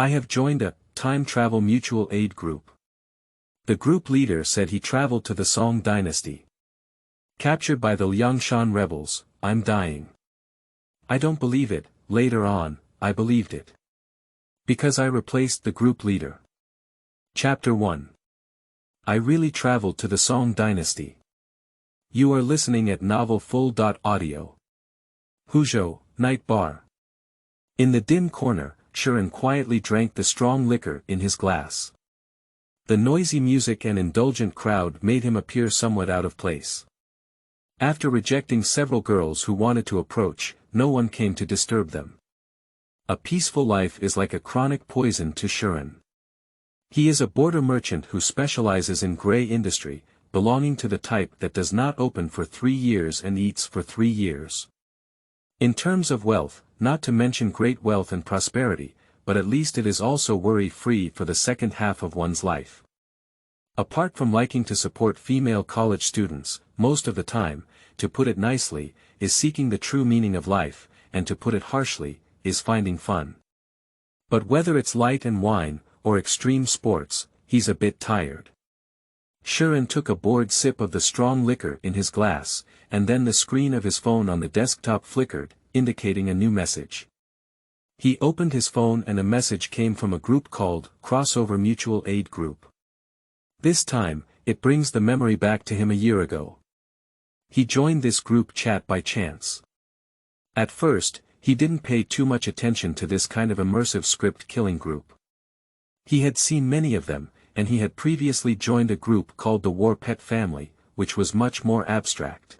I have joined a time travel mutual aid group. The group leader said he traveled to the Song Dynasty. Captured by the Liangshan rebels. I'm dying. I don't believe it. Later on, I believed it. Because I replaced the group leader. Chapter 1. I really traveled to the Song Dynasty. You are listening at Novel Full.audio. Huzhou, Night Bar. In the dim corner, Shuren quietly drank the strong liquor in his glass. The noisy music and indulgent crowd made him appear somewhat out of place. After rejecting several girls who wanted to approach, no one came to disturb them. A peaceful life is like a chronic poison to Shuren. He is a border merchant who specializes in gray industry, belonging to the type that does not open for 3 years and eats for 3 years. In terms of wealth, not to mention great wealth and prosperity, but at least it is also worry-free for the second half of one's life. Apart from liking to support female college students, most of the time, to put it nicely, is seeking the true meaning of life, and to put it harshly, is finding fun. But whether it's light and wine, or extreme sports, he's a bit tired. Shuren took a bored sip of the strong liquor in his glass, and then the screen of his phone on the desktop flickered, indicating a new message. He opened his phone and a message came from a group called Crossover Mutual Aid Group. This time, it brings the memory back to him a year ago. He joined this group chat by chance. At first, he didn't pay too much attention to this kind of immersive script-killing group. He had seen many of them, and he had previously joined a group called the War Pet Family, which was much more abstract.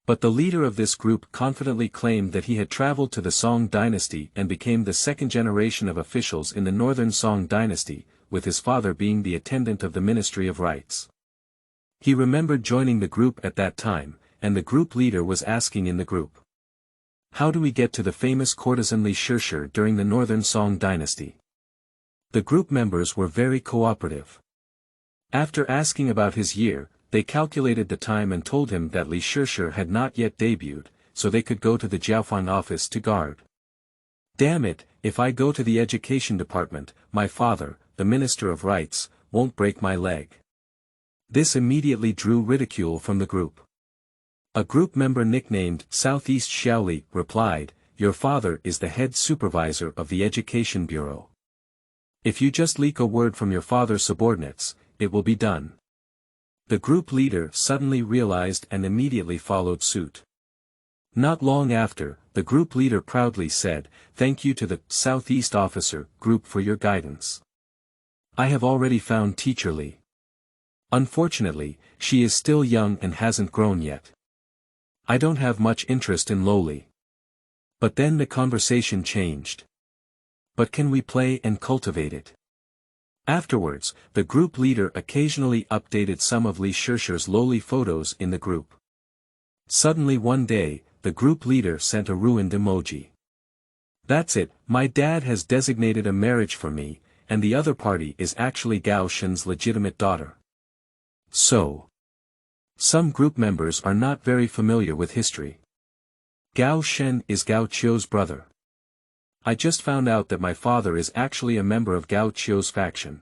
But the leader of this group confidently claimed that he had traveled to the Song Dynasty and became the second generation of officials in the northern Song Dynasty, with his father being the attendant of the Ministry of Rights. He remembered joining the group at that time, and the group leader was asking in the group, "How do we get to the famous courtesan Li Shishir during the northern Song Dynasty?" The group members were very cooperative. After asking about his year, they calculated the time and told him that Li Shishir had not yet debuted, so they could go to the Jiaofang office to guard. "Damn it, if I go to the education department, my father, the Minister of Rights, won't break my leg." This immediately drew ridicule from the group. A group member nicknamed Southeast Xiaoli replied, "Your father is the head supervisor of the Education Bureau. If you just leak a word from your father's subordinates, it will be done." The group leader suddenly realized and immediately followed suit. Not long after, the group leader proudly said, "Thank you to the Southeast Officer Group for your guidance. I have already found Teacher Li. Unfortunately, she is still young and hasn't grown yet. I don't have much interest in Loli." But then the conversation changed. "But can we play and cultivate it?" Afterwards, the group leader occasionally updated some of Li Shishir's Loli photos in the group. Suddenly one day, the group leader sent a ruined emoji. "That's it, my dad has designated a marriage for me, and the other party is actually Gao Shen's legitimate daughter." So, some group members are not very familiar with history. Gao Shen is Gao Qiu's brother. I just found out that my father is actually a member of Gao Qiu's faction.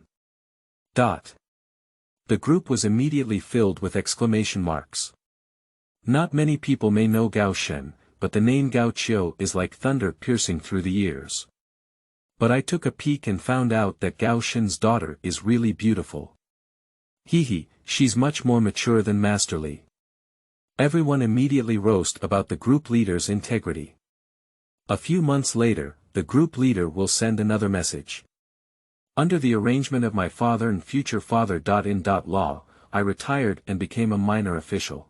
The group was immediately filled with exclamation marks. Not many people may know Gao Shen, but the name Gao Qiu is like thunder piercing through the ears. But I took a peek and found out that Gao Shen's daughter is really beautiful. Hehe, she's much more mature than Master Li. Everyone immediately roast about the group leader's integrity. A few months later, the group leader will send another message. "Under the arrangement of my father and future father.in.law, I retired and became a minor official.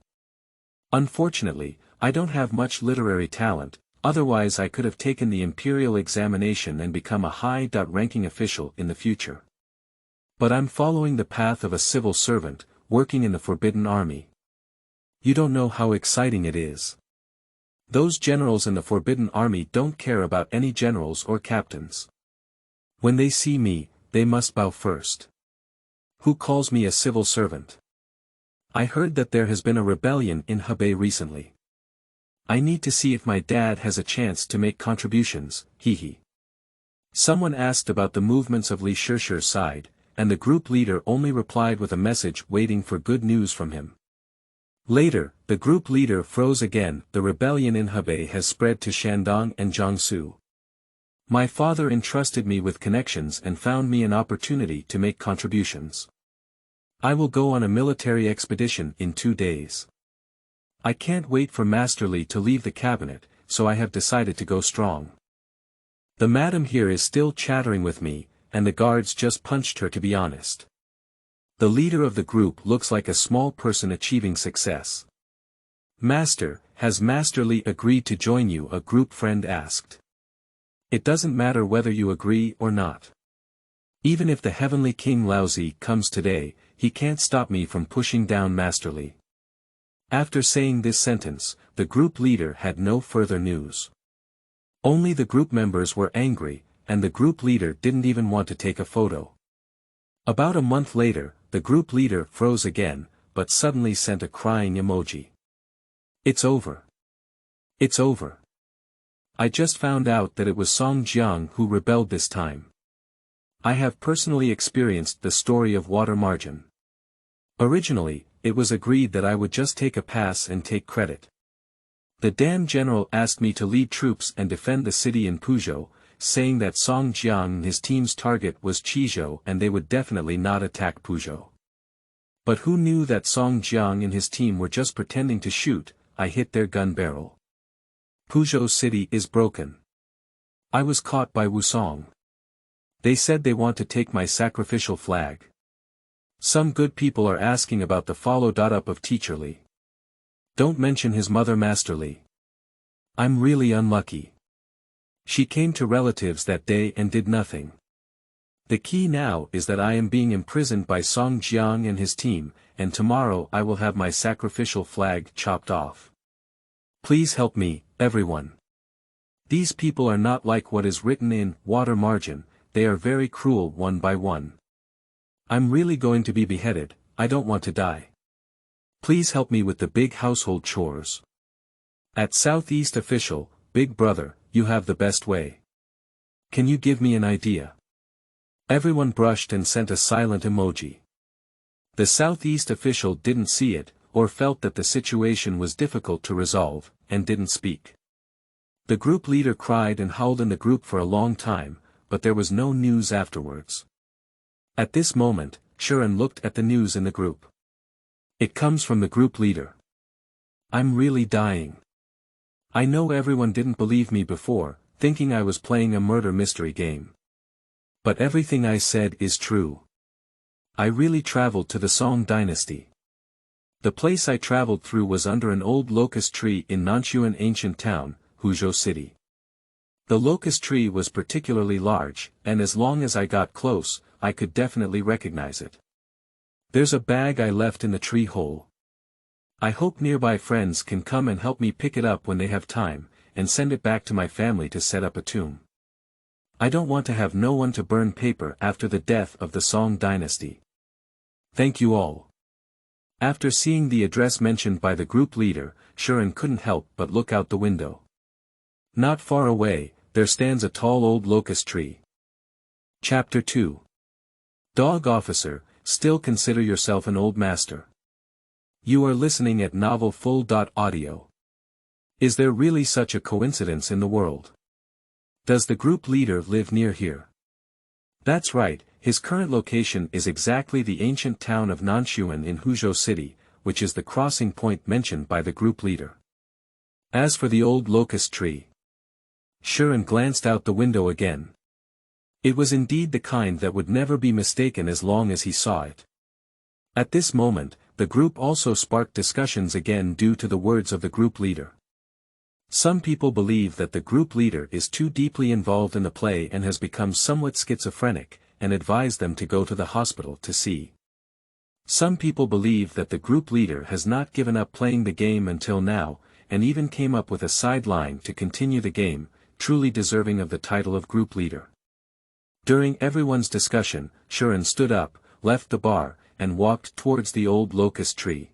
Unfortunately, I don't have much literary talent, otherwise I could have taken the imperial examination and become a high-ranking official in the future. But I'm following the path of a civil servant, working in the Forbidden Army. You don't know how exciting it is. Those generals in the Forbidden Army don't care about any generals or captains. When they see me, they must bow first. Who calls me a civil servant? I heard that there has been a rebellion in Hebei recently. I need to see if my dad has a chance to make contributions, hehe. Someone asked about the movements of Li Shishir's side, and the group leader only replied with a message waiting for good news from him. Later, the group leader froze again. The rebellion in Hebei has spread to Shandong and Jiangsu. My father entrusted me with connections and found me an opportunity to make contributions. I will go on a military expedition in 2 days. I can't wait for Master Li to leave the cabinet, so I have decided to go strong. The madam here is still chattering with me, and the guards just punched her, to be honest. The leader of the group looks like a small person achieving success. Master, has Master Li agreed to join you? A group friend asked. It doesn't matter whether you agree or not. Even if the heavenly king Laozi comes today, he can't stop me from pushing down Master Li. After saying this sentence, the group leader had no further news. Only the group members were angry, and the group leader didn't even want to take a photo. About a month later, the group leader froze again, but suddenly sent a crying emoji. It's over. It's over. I just found out that it was Song Jiang who rebelled this time. I have personally experienced the story of water margin. Originally, it was agreed that I would just take a pass and take credit. The Dam General asked me to lead troops and defend the city in Puzhou, saying that Song Jiang and his team's target was Qizhou and they would definitely not attack Puzhou. But who knew that Song Jiang and his team were just pretending to shoot? I hit their gun barrel. Puzhou city is broken. I was caught by Wusong. They said they want to take my sacrificial flag. Some good people are asking about the follow-up of Teacher Li. Don't mention his mother Master Li. I'm really unlucky. She came to relatives that day and did nothing. The key now is that I am being imprisoned by Song Jiang and his team, and tomorrow I will have my sacrificial flag chopped off. Please help me, everyone. These people are not like what is written in Water Margin, they are very cruel one by one. I'm really going to be beheaded, I don't want to die. Please help me with the big household chores. At Southeast Official, Big Brother, you have the best way. Can you give me an idea? Everyone brushed and sent a silent emoji. The Southeast Official didn't see it, or felt that the situation was difficult to resolve, and didn't speak. The group leader cried and howled in the group for a long time, but there was no news afterwards. At this moment, Sharon looked at the news in the group. It comes from the group leader. I'm really dying. I know everyone didn't believe me before, thinking I was playing a murder mystery game. But everything I said is true. I really traveled to the Song Dynasty. The place I traveled through was under an old locust tree in Nanshuan ancient town, Huzhou City. The locust tree was particularly large, and as long as I got close, I could definitely recognize it. There's a bag I left in the tree hole. I hope nearby friends can come and help me pick it up when they have time, and send it back to my family to set up a tomb. I don't want to have no one to burn paper after the death of the Song Dynasty. Thank you all. After seeing the address mentioned by the group leader, Sharon couldn't help but look out the window. Not far away, there stands a tall old locust tree. Chapter 2. Dog Officer, still consider yourself an old master. You are listening at novelfull.audio. Is there really such a coincidence in the world? Does the group leader live near here? That's right, his current location is exactly the ancient town of Nanshuan in Huzhou City, which is the crossing point mentioned by the group leader. As for the old locust tree, Sharon glanced out the window again. It was indeed the kind that would never be mistaken as long as he saw it. At this moment, the group also sparked discussions again due to the words of the group leader. Some people believe that the group leader is too deeply involved in the play and has become somewhat schizophrenic, and advise them to go to the hospital to see. Some people believe that the group leader has not given up playing the game until now, and even came up with a sideline to continue the game, truly deserving of the title of group leader. During everyone's discussion, Sharon stood up, left the bar, and walked towards the old locust tree.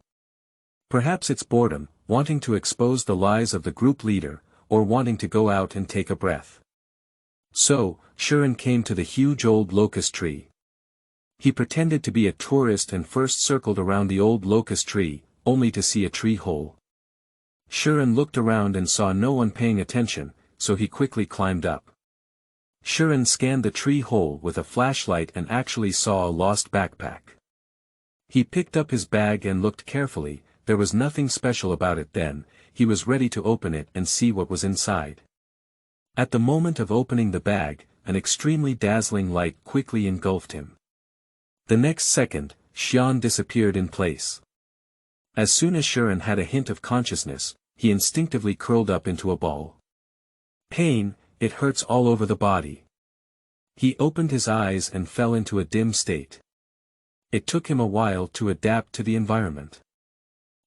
Perhaps it's boredom, wanting to expose the lies of the group leader, or wanting to go out and take a breath. So, Shuren came to the huge old locust tree. He pretended to be a tourist and first circled around the old locust tree, only to see a tree hole. Shuren looked around and saw no one paying attention, so he quickly climbed up. Shuren scanned the tree hole with a flashlight and actually saw a lost backpack. He picked up his bag and looked carefully. There was nothing special about it then. He was ready to open it and see what was inside. At the moment of opening the bag, an extremely dazzling light quickly engulfed him. The next second, Xian disappeared in place. As soon as Shuren had a hint of consciousness, he instinctively curled up into a ball. Pain, it hurts all over the body. He opened his eyes and fell into a dim state. It took him a while to adapt to the environment.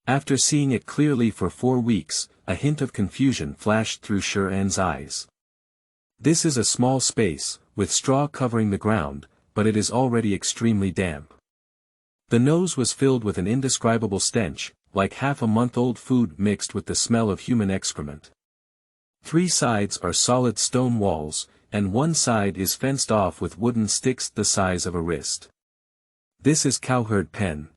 After seeing it clearly for 4 weeks, a hint of confusion flashed through Shuren's eyes. This is a small space, with straw covering the ground, but it is already extremely damp. The nose was filled with an indescribable stench, like half-a-month-old food mixed with the smell of human excrement. 3 sides are solid stone walls, and 1 side is fenced off with wooden sticks the size of a wrist. This is cowherd pen.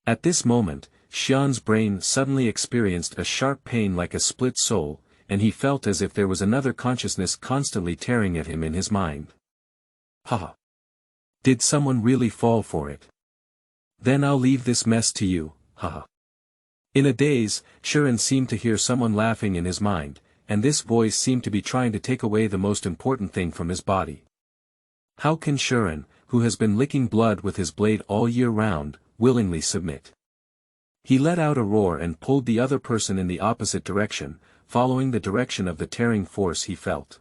At this moment, Xian's brain suddenly experienced a sharp pain like a split soul, and he felt as if there was another consciousness constantly tearing at him in his mind. Haha! Did someone really fall for it? Then I'll leave this mess to you, haha. In a daze, Shuren seemed to hear someone laughing in his mind, and this voice seemed to be trying to take away the most important thing from his body. How can Shuren, who has been licking blood with his blade all year round, willingly submit? He let out a roar and pulled the other person in the opposite direction, following the direction of the tearing force he felt.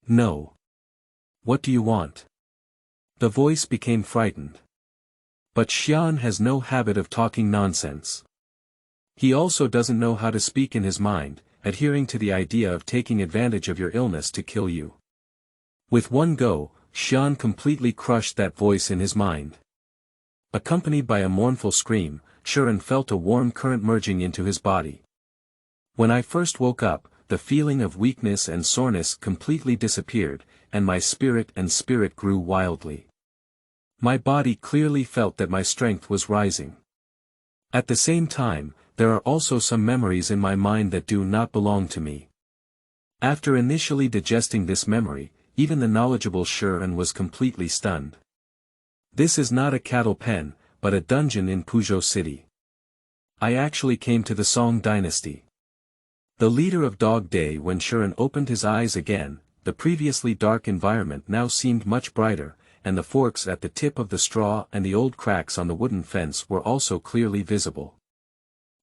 No. What do you want? The voice became frightened. But Xian has no habit of talking nonsense. He also doesn't know how to speak in his mind, adhering to the idea of taking advantage of your illness to kill you. With one go, Xian completely crushed that voice in his mind. Accompanied by a mournful scream, Shuren felt a warm current merging into his body. When I first woke up, the feeling of weakness and soreness completely disappeared, and my spirit grew wildly. My body clearly felt that my strength was rising. At the same time, there are also some memories in my mind that do not belong to me. After initially digesting this memory, even the knowledgeable Shuren was completely stunned. This is not a cattle pen, but a dungeon in Puzhou City. I actually came to the Song Dynasty. The leader of Dog Day. When Shuren opened his eyes again, the previously dark environment now seemed much brighter, and the forks at the tip of the straw and the old cracks on the wooden fence were also clearly visible.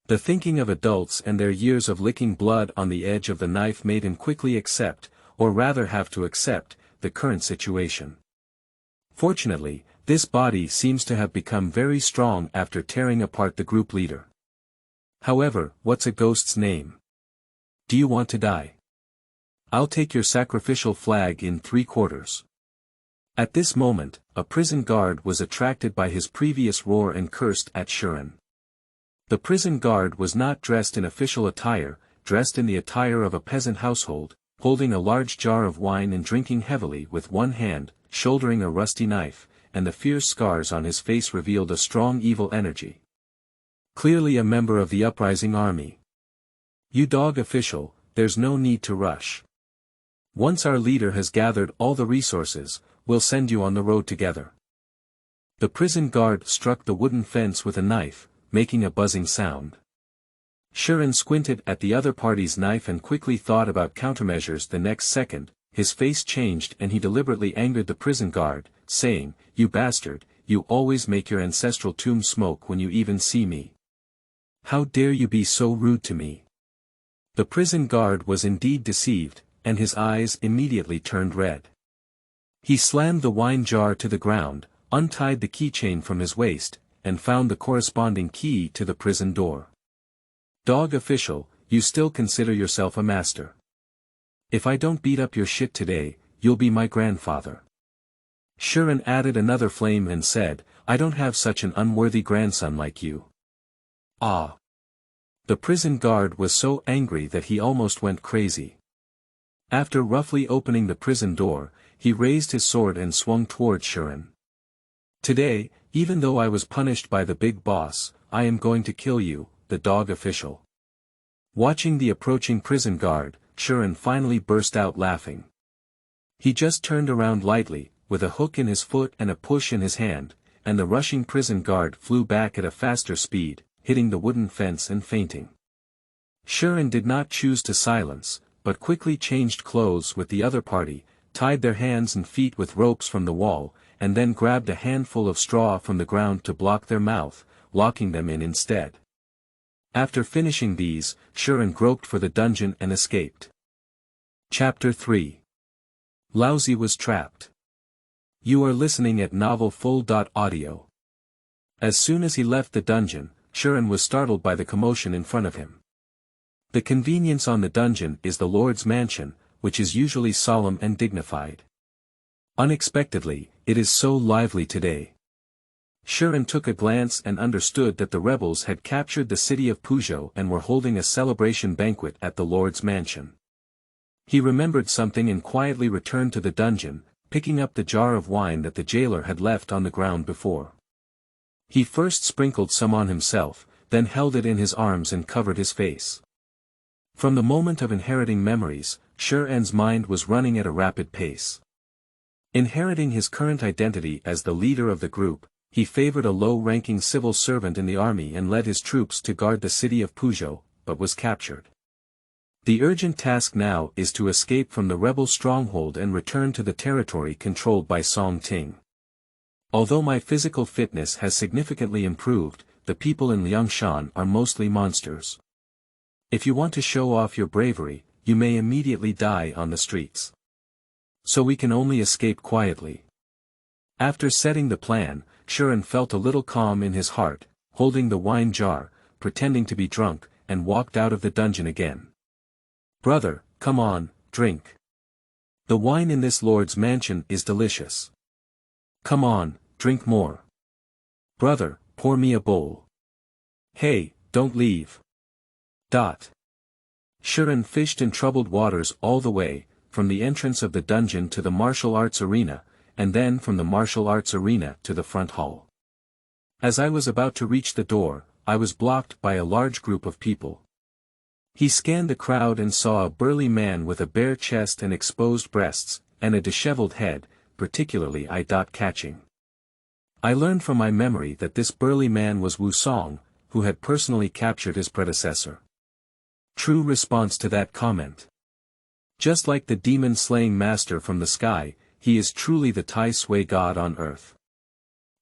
The thinking of adults and their years of licking blood on the edge of the knife made him quickly accept, or rather have to accept, the current situation. Fortunately, this body seems to have become very strong after tearing apart the group leader. However, what's a ghost's name? Do you want to die? I'll take your sacrificial flag in 3/4. At this moment, a prison guard was attracted by his previous roar and cursed at Shuren. The prison guard was not dressed in official attire, dressed in the attire of a peasant household, holding a large jar of wine and drinking heavily with one hand, shouldering a rusty knife, and the fierce scars on his face revealed a strong evil energy. Clearly a member of the uprising army. You dog official, there's no need to rush. Once our leader has gathered all the resources, we'll send you on the road together. The prison guard struck the wooden fence with a knife, making a buzzing sound. Shuren squinted at the other party's knife and quickly thought about countermeasures. The next second, his face changed and he deliberately angered the prison guard, saying, "You bastard, you always make your ancestral tomb smoke when you even see me. How dare you be so rude to me?" The prison guard was indeed deceived, and his eyes immediately turned red. He slammed the wine jar to the ground, untied the keychain from his waist, and found the corresponding key to the prison door. Dog official, you still consider yourself a master. If I don't beat up your shit today, you'll be my grandfather. Shuren added another flame and said, I don't have such an unworthy grandson like you. Ah! The prison guard was so angry that he almost went crazy. After roughly opening the prison door, he raised his sword and swung towards Shirin. Today, even though I was punished by the big boss, I am going to kill you, the dog official. Watching the approaching prison guard, Shirin finally burst out laughing. He just turned around lightly, with a hook in his foot and a push in his hand, and the rushing prison guard flew back at a faster speed, hitting the wooden fence and fainting. Shirin did not choose to silence, but quickly changed clothes with the other party, tied their hands and feet with ropes from the wall, and then grabbed a handful of straw from the ground to block their mouth, locking them in instead. After finishing these, Shirin groped for the dungeon and escaped. Chapter 3. Laozi was trapped. You are listening at Novel Full.audio. As soon as he left the dungeon, Shirin was startled by the commotion in front of him. The convenience on the dungeon is the Lord's mansion, which is usually solemn and dignified. Unexpectedly, it is so lively today. Shirin took a glance and understood that the rebels had captured the city of Puzhou and were holding a celebration banquet at the Lord's mansion. He remembered something and quietly returned to the dungeon, picking up the jar of wine that the jailer had left on the ground before. He first sprinkled some on himself, then held it in his arms and covered his face. From the moment of inheriting memories, Shirin's mind was running at a rapid pace. Inheriting his current identity as the leader of the group, he favored a low-ranking civil servant in the army and led his troops to guard the city of Puzhou, but was captured. The urgent task now is to escape from the rebel stronghold and return to the territory controlled by Song Ting. Although my physical fitness has significantly improved, the people in Liangshan are mostly monsters. If you want to show off your bravery, you may immediately die on the streets. So we can only escape quietly. After setting the plan, Shirin felt a little calm in his heart, holding the wine jar, pretending to be drunk, and walked out of the dungeon again. Brother, come on, drink. The wine in this lord's mansion is delicious. Come on, drink more. Brother, pour me a bowl. Hey, don't leave. Shirin fished in troubled waters all the way, from the entrance of the dungeon to the martial arts arena, and then from the martial arts arena to the front hall. As I was about to reach the door, I was blocked by a large group of people. He scanned the crowd and saw a burly man with a bare chest and exposed breasts, and a disheveled head, particularly eye-catching. I learned from my memory that this burly man was Wusong, who had personally captured his predecessor. True response to that comment. Just like the demon-slaying master from the sky, he is truly the Tai Sui god on earth.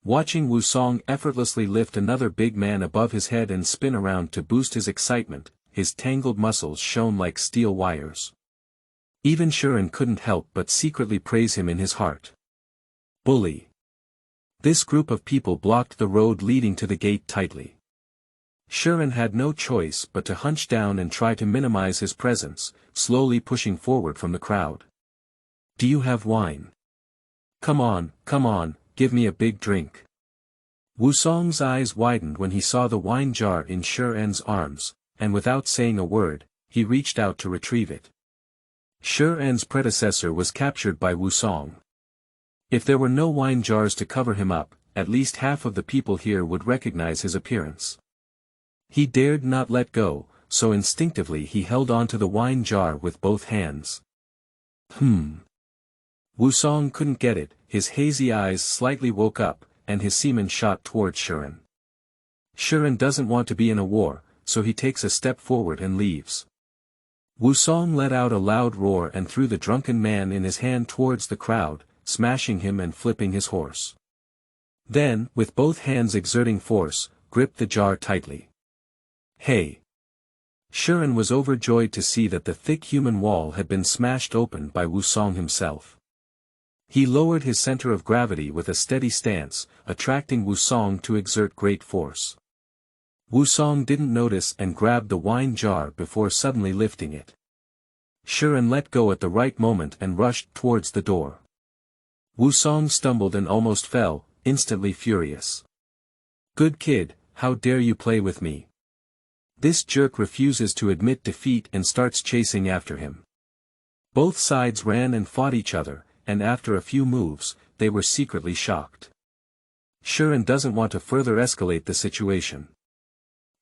Watching Wusong effortlessly lift another big man above his head and spin around to boost his excitement, his tangled muscles shone like steel wires. Even Shirin couldn't help but secretly praise him in his heart. Bully. This group of people blocked the road leading to the gate tightly. Shirin had no choice but to hunch down and try to minimize his presence, slowly pushing forward from the crowd. Do you have wine? Come on, give me a big drink. Wusong's eyes widened when he saw the wine jar in Shirin's arms, and without saying a word, he reached out to retrieve it. Shirin's predecessor was captured by Wusong. If there were no wine jars to cover him up, at least half of the people here would recognize his appearance. He dared not let go, so instinctively he held onto the wine jar with both hands. Wusong couldn't get it, his hazy eyes slightly woke up, and his semen shot towards Shirin. Shirin doesn't want to be in a war, so he takes a step forward and leaves. Wusong let out a loud roar and threw the drunken man in his hand towards the crowd, smashing him and flipping his horse. Then, with both hands exerting force, gripped the jar tightly. Hey! Shirin was overjoyed to see that the thick human wall had been smashed open by Wusong himself. He lowered his center of gravity with a steady stance, attracting Wusong to exert great force. Wusong didn't notice and grabbed the wine jar before suddenly lifting it. Shirin let go at the right moment and rushed towards the door. Wusong stumbled and almost fell, instantly furious. Good kid, how dare you play with me? This jerk refuses to admit defeat and starts chasing after him. Both sides ran and fought each other, and after a few moves, they were secretly shocked. Shiren doesn't want to further escalate the situation.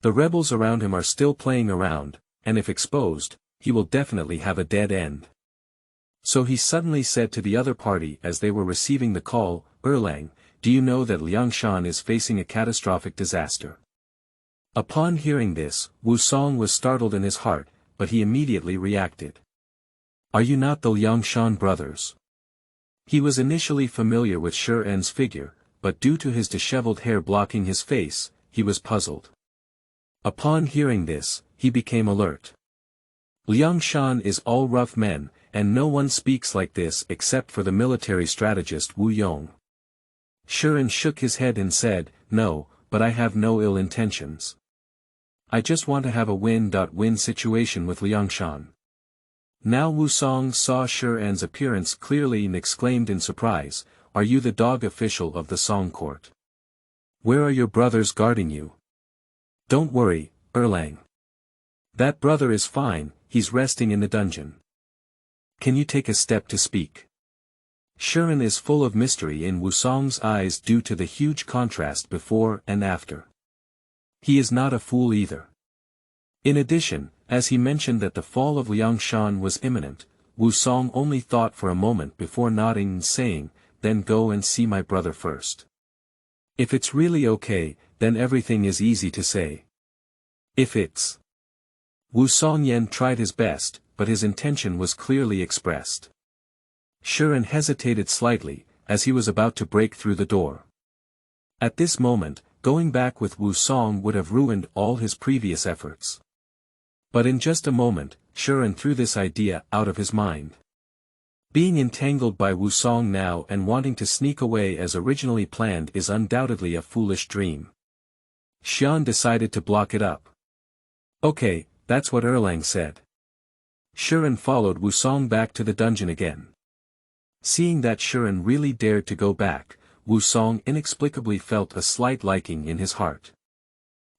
The rebels around him are still playing around, and if exposed, he will definitely have a dead end. So he suddenly said to the other party as they were receiving the call, "Erlang, do you know that Liangshan is facing a catastrophic disaster?" Upon hearing this, Wusong was startled in his heart, but he immediately reacted. "Are you not the Liangshan brothers?" He was initially familiar with Shiren's figure, but due to his disheveled hair blocking his face, he was puzzled. Upon hearing this, he became alert. Liangshan is all rough men, and no one speaks like this except for the military strategist Wu Yong. Shiren shook his head and said, "No, but I have no ill intentions. I just want to have a win-win situation with Liangshan." Now Wusong saw Shiren's appearance clearly and exclaimed in surprise, "Are you the dog official of the Song court? Where are your brothers guarding you?" "Don't worry, Erlang. That brother is fine, he's resting in the dungeon. Can you take a step to speak?" Shiren is full of mystery in Wusong's eyes due to the huge contrast before and after. He is not a fool either. In addition, as he mentioned that the fall of Liangshan was imminent, Wusong only thought for a moment before nodding and saying, "Then go and see my brother first. If it's really okay, then everything is easy to say. If it's..." Wusong Yen tried his best, but his intention was clearly expressed. Shiren hesitated slightly, as he was about to break through the door. At this moment, going back with Wusong would have ruined all his previous efforts. But in just a moment, Shiren threw this idea out of his mind. Being entangled by Wusong now and wanting to sneak away as originally planned is undoubtedly a foolish dream. Xian decided to block it up. "Okay, that's what Erlang said." Shiren followed Wusong back to the dungeon again. Seeing that Shiren really dared to go back, Wusong inexplicably felt a slight liking in his heart.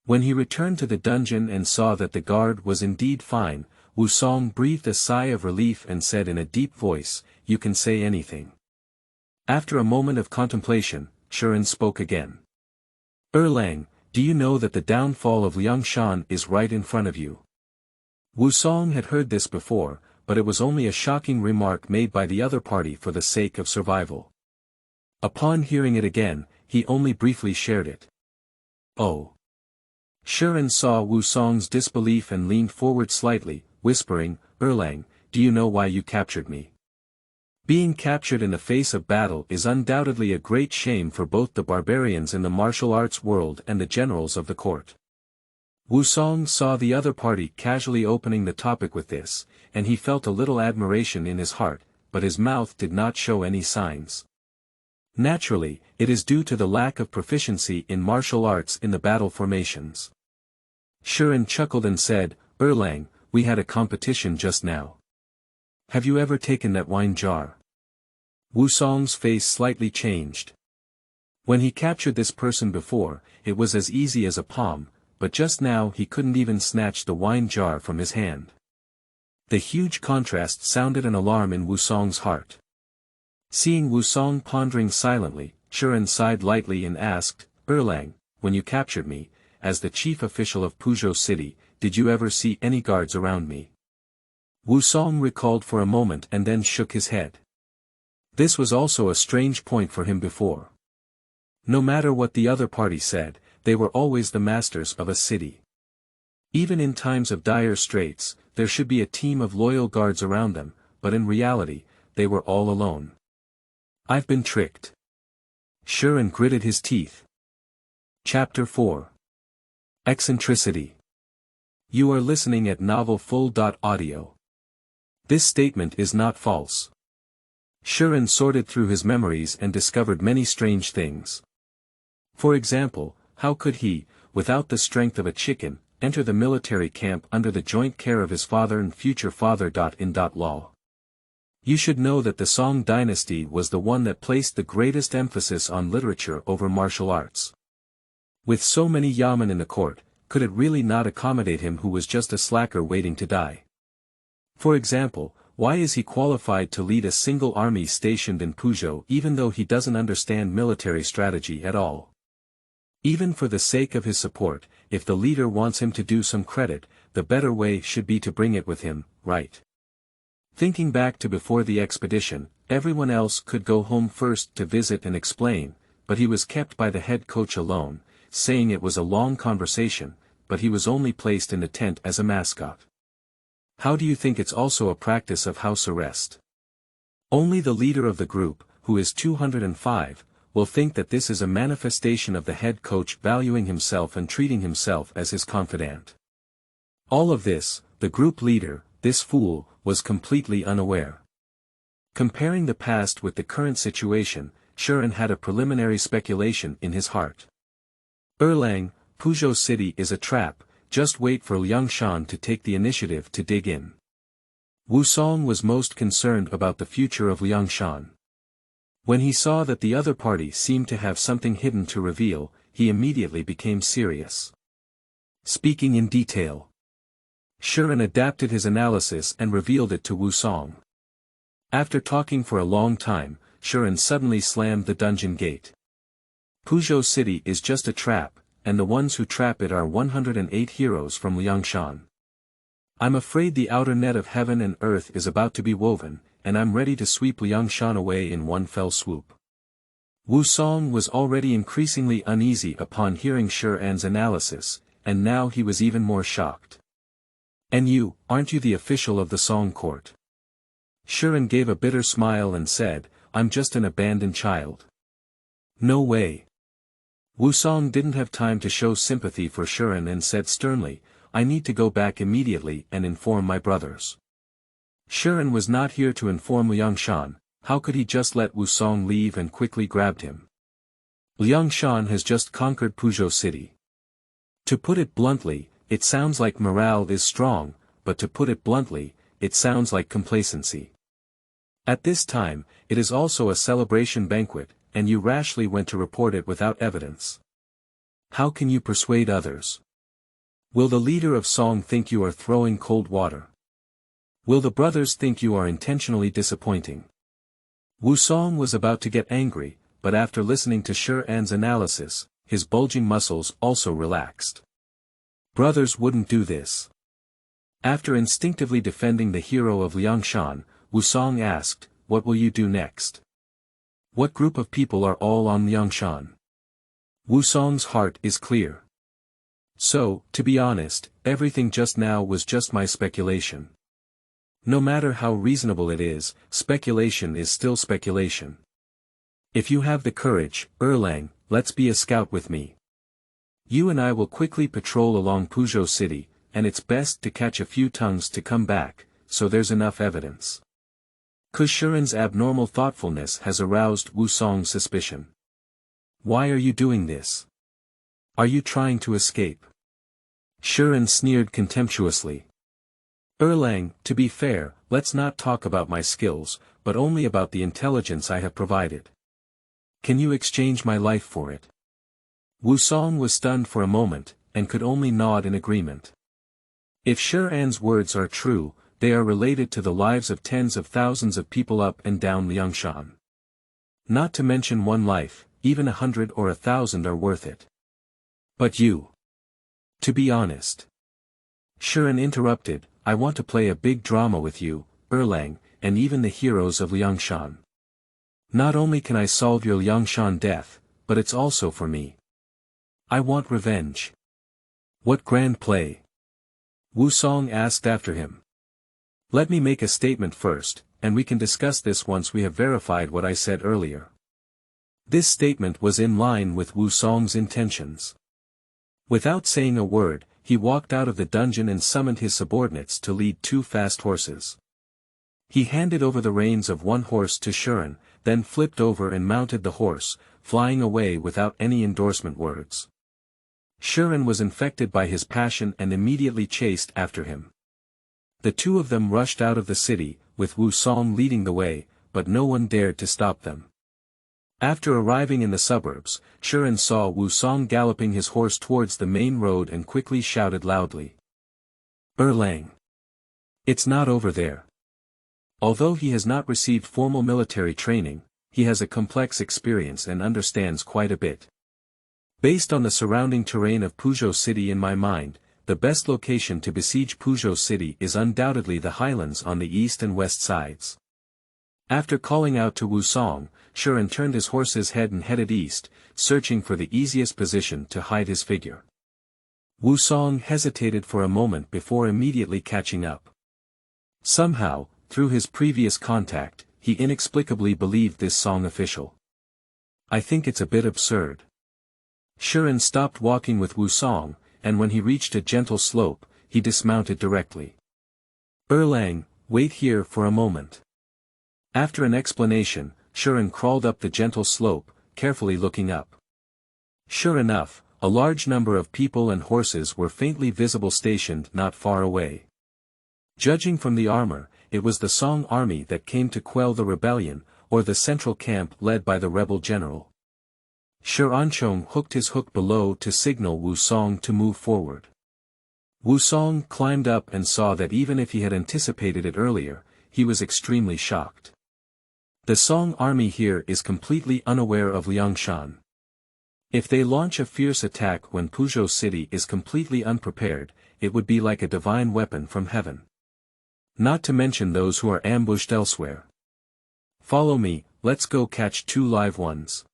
When he returned to the dungeon and saw that the guard was indeed fine, Wusong breathed a sigh of relief and said in a deep voice, "You can say anything." After a moment of contemplation, Shiren spoke again. "Erlang, do you know that the downfall of Liangshan is right in front of you?" Wusong had heard this before, but it was only a shocking remark made by the other party for the sake of survival. Upon hearing it again, he only briefly shared it. "Oh." Shiren saw Wusong's disbelief and leaned forward slightly, whispering, "Erlang, do you know why you captured me?" Being captured in the face of battle is undoubtedly a great shame for both the barbarians in the martial arts world and the generals of the court. Wusong saw the other party casually opening the topic with this, and he felt a little admiration in his heart, but his mouth did not show any signs. Naturally, it is due to the lack of proficiency in martial arts in the battle formations. Shiren chuckled and said, "Erlang, we had a competition just now. Have you ever taken that wine jar?" Wusong's face slightly changed. When he captured this person before, it was as easy as a palm, but just now he couldn't even snatch the wine jar from his hand. The huge contrast sounded an alarm in Wusong's heart. Seeing Wusong pondering silently, Shiren sighed lightly and asked, "Erlang, when you captured me, as the chief official of Puzhou City, did you ever see any guards around me?" Wusong recalled for a moment and then shook his head. This was also a strange point for him before. No matter what the other party said, they were always the masters of a city. Even in times of dire straits, there should be a team of loyal guards around them, but in reality, they were all alone. "I've been tricked." Shiren gritted his teeth. Chapter 4. Eccentricity. You are listening at novelfull.audio. This statement is not false. Shiren sorted through his memories and discovered many strange things. For example, how could he, without the strength of a chicken, enter the military camp under the joint care of his father and future father.in.law? You should know that the Song Dynasty was the one that placed the greatest emphasis on literature over martial arts. With so many yamen in the court, could it really not accommodate him who was just a slacker waiting to die? For example, why is he qualified to lead a single army stationed in Puzhou even though he doesn't understand military strategy at all? Even for the sake of his support, if the leader wants him to do some credit, the better way should be to bring it with him, right? Thinking back to before the expedition, everyone else could go home first to visit and explain, but he was kept by the head coach alone, saying it was a long conversation, but he was only placed in the tent as a mascot. How do you think it's also a practice of house arrest? Only the leader of the group, who is 205, will think that this is a manifestation of the head coach valuing himself and treating himself as his confidant. All of this, the group leader, this fool, was completely unaware. Comparing the past with the current situation, Shuren had a preliminary speculation in his heart. Erlang, Puzhou City is a trap, just wait for Liangshan to take the initiative to dig in. Wusong was most concerned about the future of Liangshan. When he saw that the other party seemed to have something hidden to reveal, he immediately became serious. Speaking in detail, Shuren adapted his analysis and revealed it to Wusong. After talking for a long time, Shuren suddenly slammed the dungeon gate. Puzhou City is just a trap, and the ones who trap it are 108 heroes from Liangshan. I'm afraid the outer net of heaven and earth is about to be woven, and I'm ready to sweep Liangshan away in one fell swoop. Wusong was already increasingly uneasy upon hearing Shuren's analysis, and now he was even more shocked. And you, aren't you the official of the Song court? Shuren gave a bitter smile and said, I'm just an abandoned child. No way. Wusong didn't have time to show sympathy for Shuren and said sternly, I need to go back immediately and inform my brothers. Shuren was not here to inform Liangshan, how could he just let Wusong leave and quickly grabbed him? Liangshan has just conquered Puzhou City. To put it bluntly, it sounds like morale is strong, but to put it bluntly, it sounds like complacency. At this time, it is also a celebration banquet, and you rashly went to report it without evidence. How can you persuade others? Will the leader of Song think you are throwing cold water? Will the brothers think you are intentionally disappointing? Wusong was about to get angry, but after listening to Shuren's analysis, his bulging muscles also relaxed. Brothers wouldn't do this. After instinctively defending the hero of Liangshan, Wusong asked, what will you do next? What group of people are all on Liangshan? Wusong's heart is clear. So, to be honest, everything just now was just my speculation. No matter how reasonable it is, speculation is still speculation. If you have the courage, Erlang, let's be a scout with me. You and I will quickly patrol along Puzhou City, and it's best to catch a few tongues to come back, so there's enough evidence. Shuren's abnormal thoughtfulness has aroused Wusong's suspicion. Why are you doing this? Are you trying to escape? Shuren sneered contemptuously. Erlang, to be fair, let's not talk about my skills, but only about the intelligence I have provided. Can you exchange my life for it? Wusong was stunned for a moment, and could only nod in agreement. If Shuren's words are true, they are related to the lives of tens of thousands of people up and down Liangshan. Not to mention one life, even 100 or 1,000 are worth it. But you. To be honest. Shuren interrupted, I want to play a big drama with you, Erlang, and even the heroes of Liangshan. Not only can I solve your Liangshan death, but it's also for me. I want revenge. What grand play? Wusong asked after him. Let me make a statement first, and we can discuss this once we have verified what I said earlier. This statement was in line with Wusong's intentions. Without saying a word, he walked out of the dungeon and summoned his subordinates to lead 2 fast horses. He handed over the reins of one horse to Shuren, then flipped over and mounted the horse, flying away without any endorsement words. Shuren was infected by his passion and immediately chased after him. The 2 of them rushed out of the city, with Wusong leading the way, but no one dared to stop them. After arriving in the suburbs, Shuren saw Wusong galloping his horse towards the main road and quickly shouted loudly. Erlang! It's not over there. Although he has not received formal military training, he has a complex experience and understands quite a bit. Based on the surrounding terrain of Puzhou City in my mind, the best location to besiege Puzhou City is undoubtedly the highlands on the east and west sides. After calling out to Wusong, Shuren turned his horse's head and headed east, searching for the easiest position to hide his figure. Wusong hesitated for a moment before immediately catching up. Somehow, through his previous contact, he inexplicably believed this Song official. I think it's a bit absurd. Shuren stopped walking with Wusong, and when he reached a gentle slope, he dismounted directly. Erlang, wait here for a moment. After an explanation, Shuren crawled up the gentle slope, carefully looking up. Sure enough, a large number of people and horses were faintly visible stationed not far away. Judging from the armor, it was the Song army that came to quell the rebellion, or the central camp led by the rebel general. Shi Anchong hooked his hook below to signal Wusong to move forward. Wusong climbed up and saw that even if he had anticipated it earlier, he was extremely shocked. The Song army here is completely unaware of Liangshan. If they launch a fierce attack when Puzhou City is completely unprepared, it would be like a divine weapon from heaven. Not to mention those who are ambushed elsewhere. Follow me, let's go catch 2 live ones.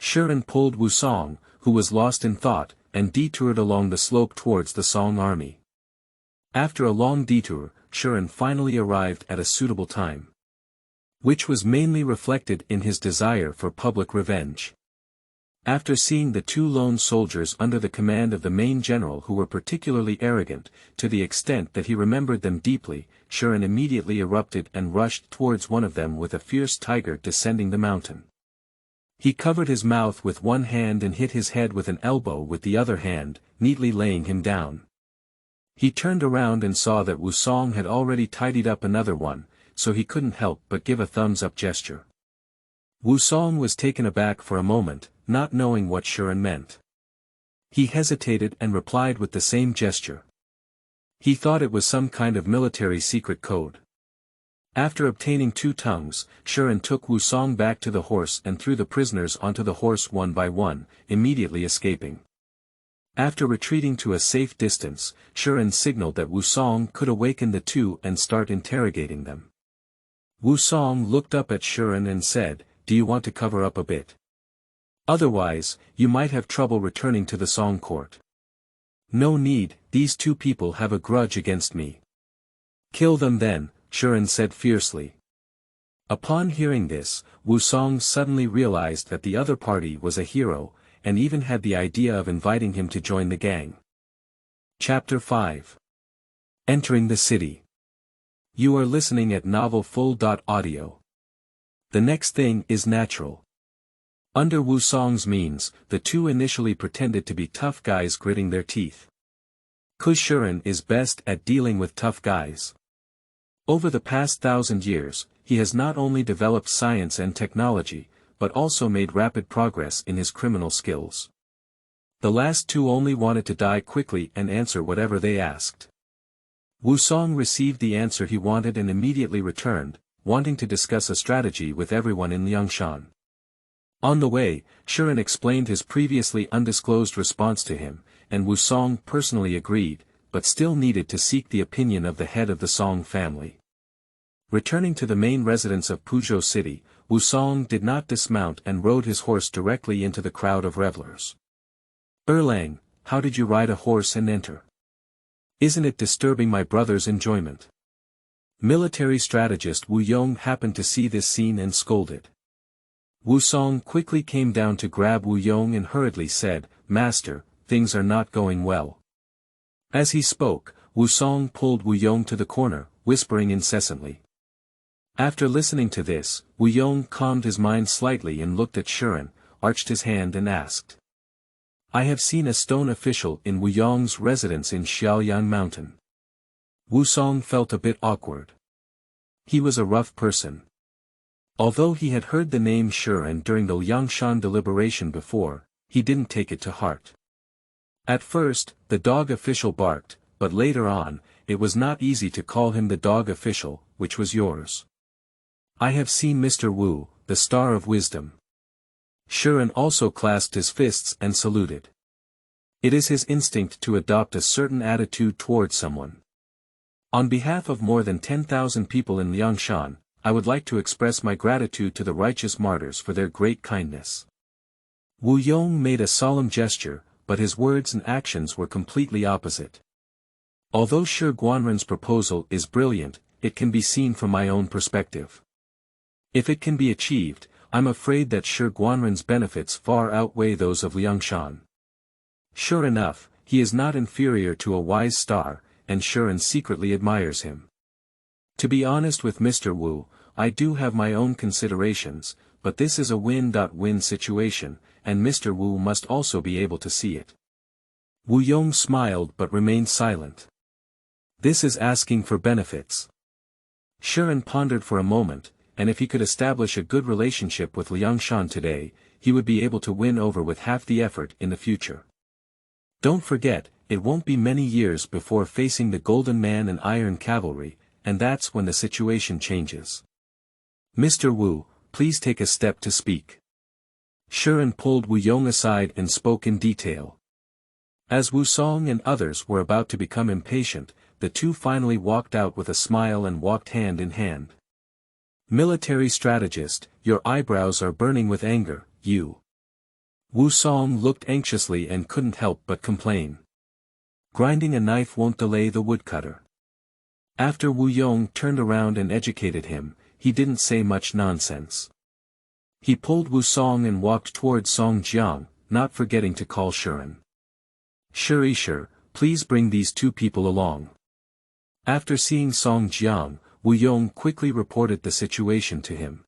Shuren pulled Wusong, who was lost in thought, and detoured along the slope towards the Song army. After a long detour, Shuren finally arrived at a suitable time. Which was mainly reflected in his desire for public revenge. After seeing the 2 lone soldiers under the command of the main general who were particularly arrogant, to the extent that he remembered them deeply, Shuren immediately erupted and rushed towards one of them with a fierce tiger descending the mountain. He covered his mouth with one hand and hit his head with an elbow with the other hand, neatly laying him down. He turned around and saw that Wusong had already tidied up another one, so he couldn't help but give a thumbs-up gesture. Wusong was taken aback for a moment, not knowing what Shuren meant. He hesitated and replied with the same gesture. He thought it was some kind of military secret code. After obtaining 2 tongues, Shuren took Wusong back to the horse and threw the prisoners onto the horse one by one, immediately escaping. After retreating to a safe distance, Shuren signaled that Wusong could awaken the 2 and start interrogating them. Wusong looked up at Shuren and said, "Do you want to cover up a bit? Otherwise, you might have trouble returning to the Song court." "No need, these 2 people have a grudge against me." "Kill them then," Shuren said fiercely. Upon hearing this, Wusong suddenly realized that the other party was a hero, and even had the idea of inviting him to join the gang. Chapter 5. Entering the City. You are listening at novelfull.audio. The next thing is natural. Under Wusong's means, the 2 initially pretended to be tough guys gritting their teeth. 'Cause Shuren is best at dealing with tough guys. Over the past 1,000 years, he has not only developed science and technology, but also made rapid progress in his criminal skills. The last 2 only wanted to die quickly and answer whatever they asked. Wusong received the answer he wanted and immediately returned, wanting to discuss a strategy with everyone in Liangshan. On the way, Shuren explained his previously undisclosed response to him, and Wusong personally agreed, but still needed to seek the opinion of the head of the Song family. Returning to the main residence of Puzhou City, Wusong did not dismount and rode his horse directly into the crowd of revelers. "Erlang, how did you ride a horse and enter? Isn't it disturbing my brother's enjoyment?" Military strategist Wu Yong happened to see this scene and scolded. Wusong quickly came down to grab Wu Yong and hurriedly said, "Master, things are not going well." As he spoke, Wusong pulled Wu Yong to the corner, whispering incessantly. After listening to this, Wu Yong calmed his mind slightly and looked at Shuren, arched his hand and asked. "I have seen a stone official in Wu Yong's residence in Xiaoyang Mountain." Wusong felt a bit awkward. He was a rough person. Although he had heard the name Shuren during the Liangshan deliberation before, he didn't take it to heart. At first, the dog official barked, but later on, it was not easy to call him the dog official, which was yours. I have seen Mr. Wu, the star of wisdom. Shuren also clasped his fists and saluted. It is his instinct to adopt a certain attitude towards someone. On behalf of more than 10,000 people in Liangshan, I would like to express my gratitude to the righteous martyrs for their great kindness. Wu Yong made a solemn gesture, but his words and actions were completely opposite. Although Shi Guanren's proposal is brilliant, it can be seen from my own perspective. If it can be achieved, I'm afraid that Shi Guanren's benefits far outweigh those of Liangshan. Sure enough, he is not inferior to a wise star, and Shuren secretly admires him. To be honest with Mr. Wu, I do have my own considerations, but this is a win-win situation, and Mr. Wu must also be able to see it. Wu Yong smiled but remained silent. This is asking for benefits. Shuren pondered for a moment, and if he could establish a good relationship with Liangshan today, he would be able to win over with half the effort in the future. Don't forget, it won't be many years before facing the Golden Man and Iron Cavalry, and that's when the situation changes. Mr. Wu, please take a step to speak. Shuren pulled Wu Yong aside and spoke in detail. As Wu Song and others were about to become impatient, the two finally walked out with a smile and walked hand in hand. Military strategist, your eyebrows are burning with anger, you. Wu Song looked anxiously and couldn't help but complain. Grinding a knife won't delay the woodcutter. After Wu Yong turned around and educated him, he didn't say much nonsense. He pulled Wu Song and walked towards Song Jiang, not forgetting to call Shuren. Sure, please bring these two people along. After seeing Song Jiang, Wu Yong quickly reported the situation to him.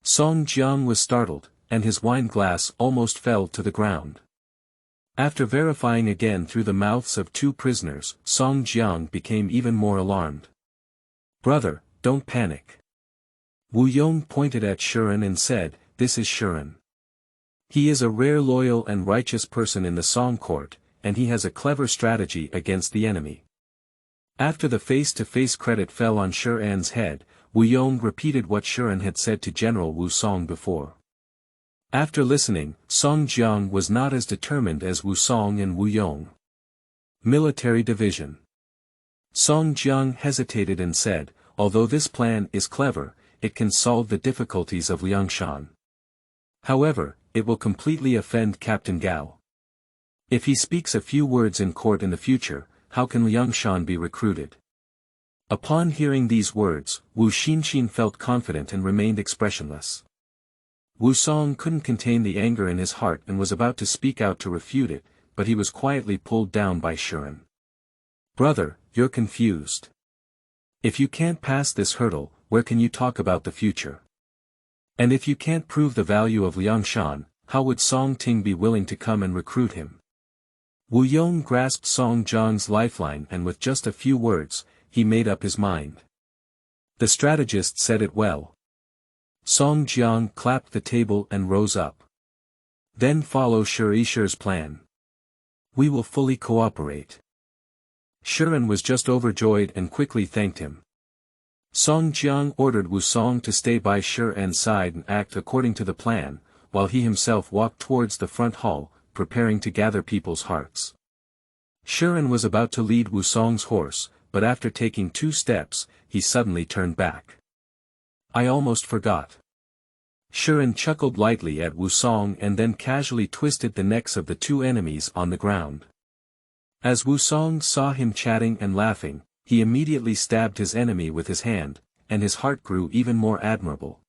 Song Jiang was startled, and his wine glass almost fell to the ground. After verifying again through the mouths of two prisoners, Song Jiang became even more alarmed. Brother, don't panic. Wu Yong pointed at Shuren and said, this is Shuren. He is a rare loyal and righteous person in the Song court, and he has a clever strategy against the enemy. After the face-to-face credit fell on Shuren's head, Wu Yong repeated what Shuren had said to General Wu Song before. After listening, Song Jiang was not as determined as Wu Song and Wu Yong. Military division. Song Jiang hesitated and said, although this plan is clever, it can solve the difficulties of Liangshan. However, it will completely offend Captain Gao. If he speaks a few words in court in the future, how can Liangshan be recruited? Upon hearing these words, Wu Xinxin felt confident and remained expressionless. Wu Song couldn't contain the anger in his heart and was about to speak out to refute it, but he was quietly pulled down by Shuren. Brother, you're confused. If you can't pass this hurdle, where can you talk about the future? And if you can't prove the value of Liangshan, how would Song Ting be willing to come and recruit him? Wu Yong grasped Song Jiang's lifeline and with just a few words, he made up his mind. The strategist said it well. Song Jiang clapped the table and rose up. Then follow Shi's plan. We will fully cooperate. Shuren was just overjoyed and quickly thanked him. Song Jiang ordered Wu Song to stay by Shuren's side and act according to the plan, while he himself walked towards the front hall, preparing to gather people's hearts. Shuren was about to lead Wu Song's horse, but after taking 2 steps, he suddenly turned back. I almost forgot. Shuren chuckled lightly at Wu Song and then casually twisted the necks of the 2 enemies on the ground. As Wu Song saw him chatting and laughing, he immediately stabbed his enemy with his hand, and his heart grew even more admirable.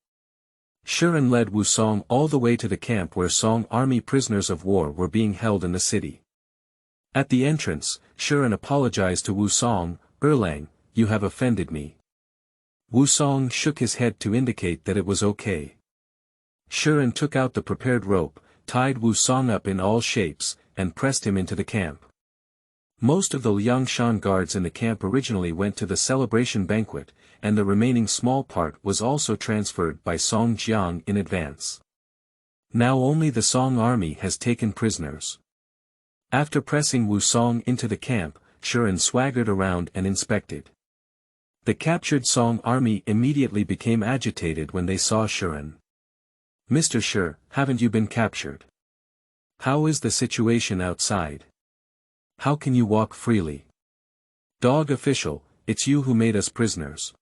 Shuren led Wu Song all the way to the camp where Song army prisoners of war were being held in the city. At the entrance, Shuren apologized to Wu Song, Erlang, you have offended me. Wu Song shook his head to indicate that it was okay. Shuren took out the prepared rope, tied Wu Song up in all shapes, and pressed him into the camp. Most of the Liangshan guards in the camp originally went to the celebration banquet, and the remaining small part was also transferred by Song Jiang in advance. Now only the Song army has taken prisoners. After pressing Wu Song into the camp, Shuren swaggered around and inspected. The captured Song army immediately became agitated when they saw Shiren. "Mr. Shi, haven't you been captured? How is the situation outside? How can you walk freely? Dog official, it's you who made us prisoners."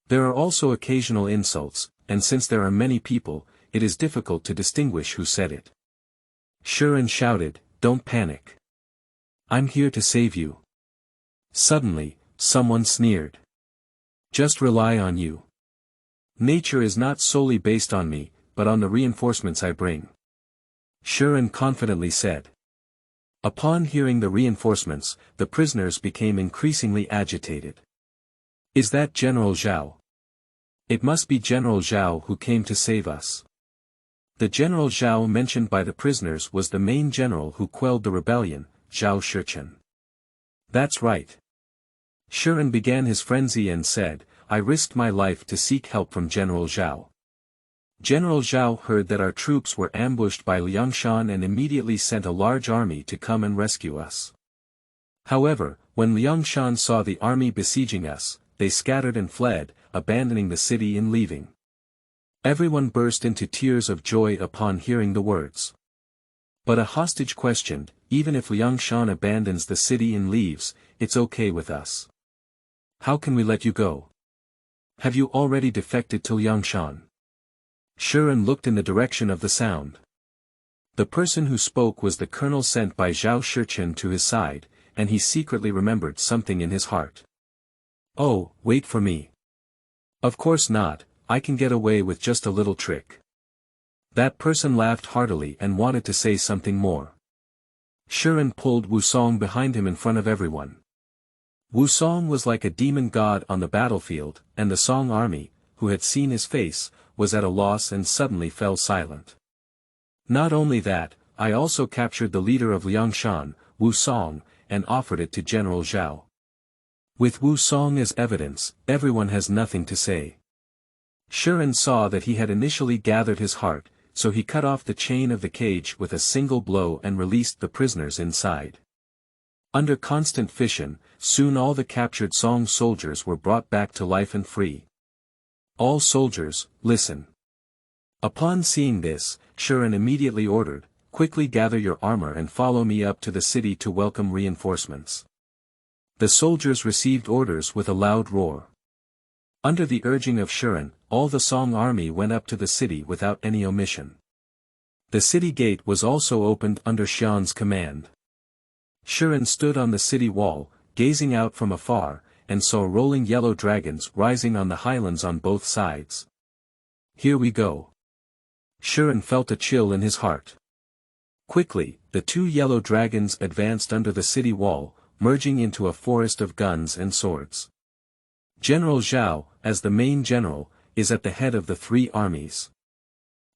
There are also occasional insults, and since there are many people, it is difficult to distinguish who said it. Shiren shouted, "Don't panic. I'm here to save you." Suddenly, someone sneered. "Just rely on you. Nature is not solely based on me, but on the reinforcements I bring," Shiren confidently said. Upon hearing the reinforcements, the prisoners became increasingly agitated. "Is that General Zhao? It must be General Zhao who came to save us." The General Zhao mentioned by the prisoners was the main general who quelled the rebellion, Zhao Shichen. "That's right." Shiren began his frenzy and said, "I risked my life to seek help from General Zhao. General Zhao heard that our troops were ambushed by Liangshan and immediately sent a large army to come and rescue us. However, when Liangshan saw the army besieging us, they scattered and fled, abandoning the city in leaving." Everyone burst into tears of joy upon hearing the words. But a hostage questioned, "Even if Liangshan abandons the city and leaves, it's okay with us. How can we let you go? Have you already defected to Liangshan?" Shiren looked in the direction of the sound. The person who spoke was the colonel sent by Zhao Shichen to his side, and he secretly remembered something in his heart. "Oh, wait for me. Of course not, I can get away with just a little trick." That person laughed heartily and wanted to say something more. Shiren pulled Wusong behind him in front of everyone. Wusong was like a demon god on the battlefield, and the Song army, who had seen his face, was at a loss and suddenly fell silent. "Not only that, I also captured the leader of Liangshan, Wusong, and offered it to General Zhao." With Wusong as evidence, everyone has nothing to say. Shiren saw that he had initially gathered his heart, so he cut off the chain of the cage with a single blow and released the prisoners inside. Under constant fission, soon all the captured Song soldiers were brought back to life and free. "All soldiers, listen." Upon seeing this, Shiren immediately ordered, "Quickly gather your armor and follow me up to the city to welcome reinforcements." The soldiers received orders with a loud roar. Under the urging of Shiren, all the Song army went up to the city without any omission. The city gate was also opened under Xian's command. Shiren stood on the city wall, gazing out from afar, and saw rolling yellow dragons rising on the highlands on both sides. "Here we go." Shiren felt a chill in his heart. Quickly, the two yellow dragons advanced under the city wall, merging into a forest of guns and swords. General Zhao, as the main general, is at the head of the three armies.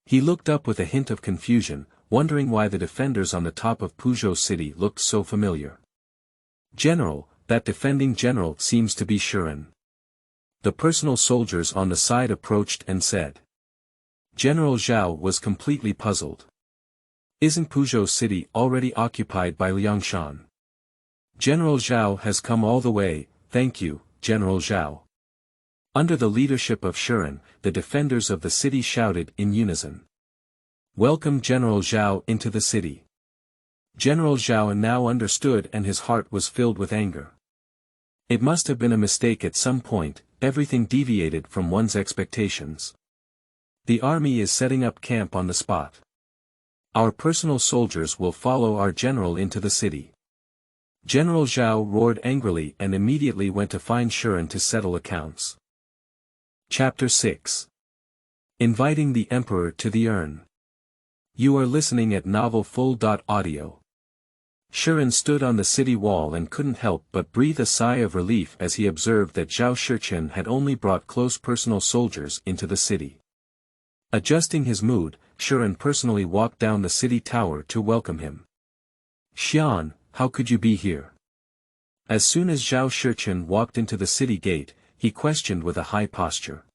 He looked up with a hint of confusion, wondering why the defenders on the top of Puzhou city looked so familiar. "General, that defending general seems to be Shiren." The personal soldiers on the side approached and said. General Zhao was completely puzzled. "Isn't Puzhou city already occupied by Liangshan?" "General Zhao has come all the way, thank you, General Zhao." Under the leadership of Shiren, the defenders of the city shouted in unison. "Welcome General Zhao into the city." General Zhao now understood and his heart was filled with anger. It must have been a mistake at some point, everything deviated from one's expectations. The army is setting up camp on the spot. Our personal soldiers will follow our general into the city. General Zhao roared angrily and immediately went to find Shiren to settle accounts. Chapter 6. Inviting the Emperor to the Urn. You are listening at novelfull.audio. Shiren stood on the city wall and couldn't help but breathe a sigh of relief as he observed that Zhao Shichen had only brought close personal soldiers into the city. Adjusting his mood, Shiren personally walked down the city tower to welcome him. "Xian, how could you be here?" As soon as Zhao Shichen walked into the city gate, he questioned with a high posture.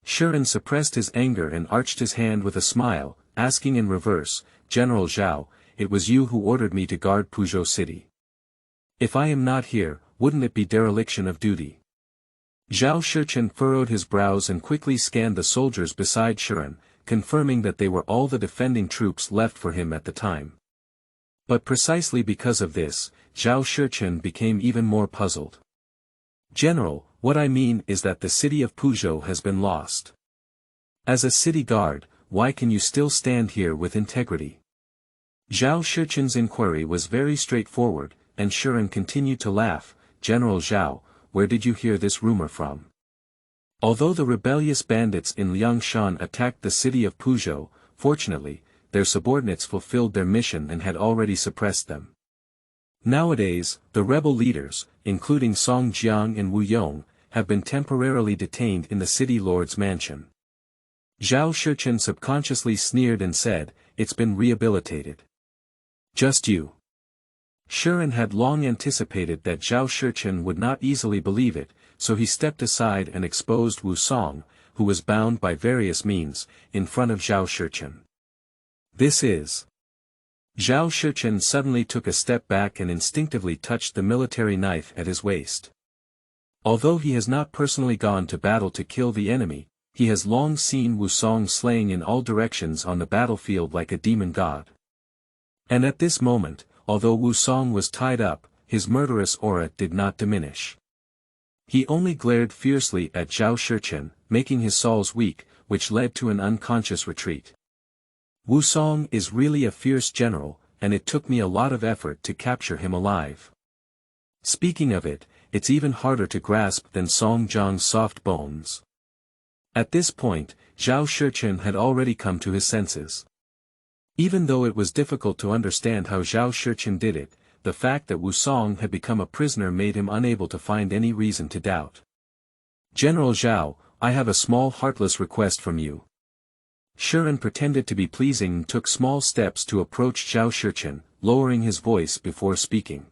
Shiren suppressed his anger and arched his hand with a smile, asking in reverse, "General Zhao, it was you who ordered me to guard Puzhou city. If I am not here, wouldn't it be dereliction of duty?" Zhao Shichen furrowed his brows and quickly scanned the soldiers beside Shiren, confirming that they were all the defending troops left for him at the time. But precisely because of this, Zhao Shichen became even more puzzled. "General, what I mean is that the city of Puzhou has been lost. As a city guard, why can you still stand here with integrity?" Zhao Shichen's inquiry was very straightforward, and Shiren continued to laugh. "General Zhao, where did you hear this rumor from?" Although the rebellious bandits in Liangshan attacked the city of Puzhou, fortunately, their subordinates fulfilled their mission and had already suppressed them. Nowadays, the rebel leaders, including Song Jiang and Wu Yong, have been temporarily detained in the city lord's mansion. Zhao Shichen subconsciously sneered and said, "It's been rehabilitated." "Just you." Shiren had long anticipated that Zhao Shichen would not easily believe it, so he stepped aside and exposed Wu Song, who was bound by various means, in front of Zhao Shichen. "This is..." Zhao Shichen suddenly took a step back and instinctively touched the military knife at his waist. Although he has not personally gone to battle to kill the enemy, he has long seen Wu Song slaying in all directions on the battlefield like a demon god. And at this moment, although Wu Song was tied up, his murderous aura did not diminish. He only glared fiercely at Zhao Shichen, making his soles weak, which led to an unconscious retreat. "Wu Song is really a fierce general, and it took me a lot of effort to capture him alive. Speaking of it, it's even harder to grasp than Song Jiang's soft bones." At this point, Zhao Shichen had already come to his senses. Even though it was difficult to understand how Zhao Shichen did it, the fact that Wu Song had become a prisoner made him unable to find any reason to doubt. "General Zhao, I have a small heartless request from you." Shiren pretended to be pleasing and took small steps to approach Zhao Shichen, lowering his voice before speaking.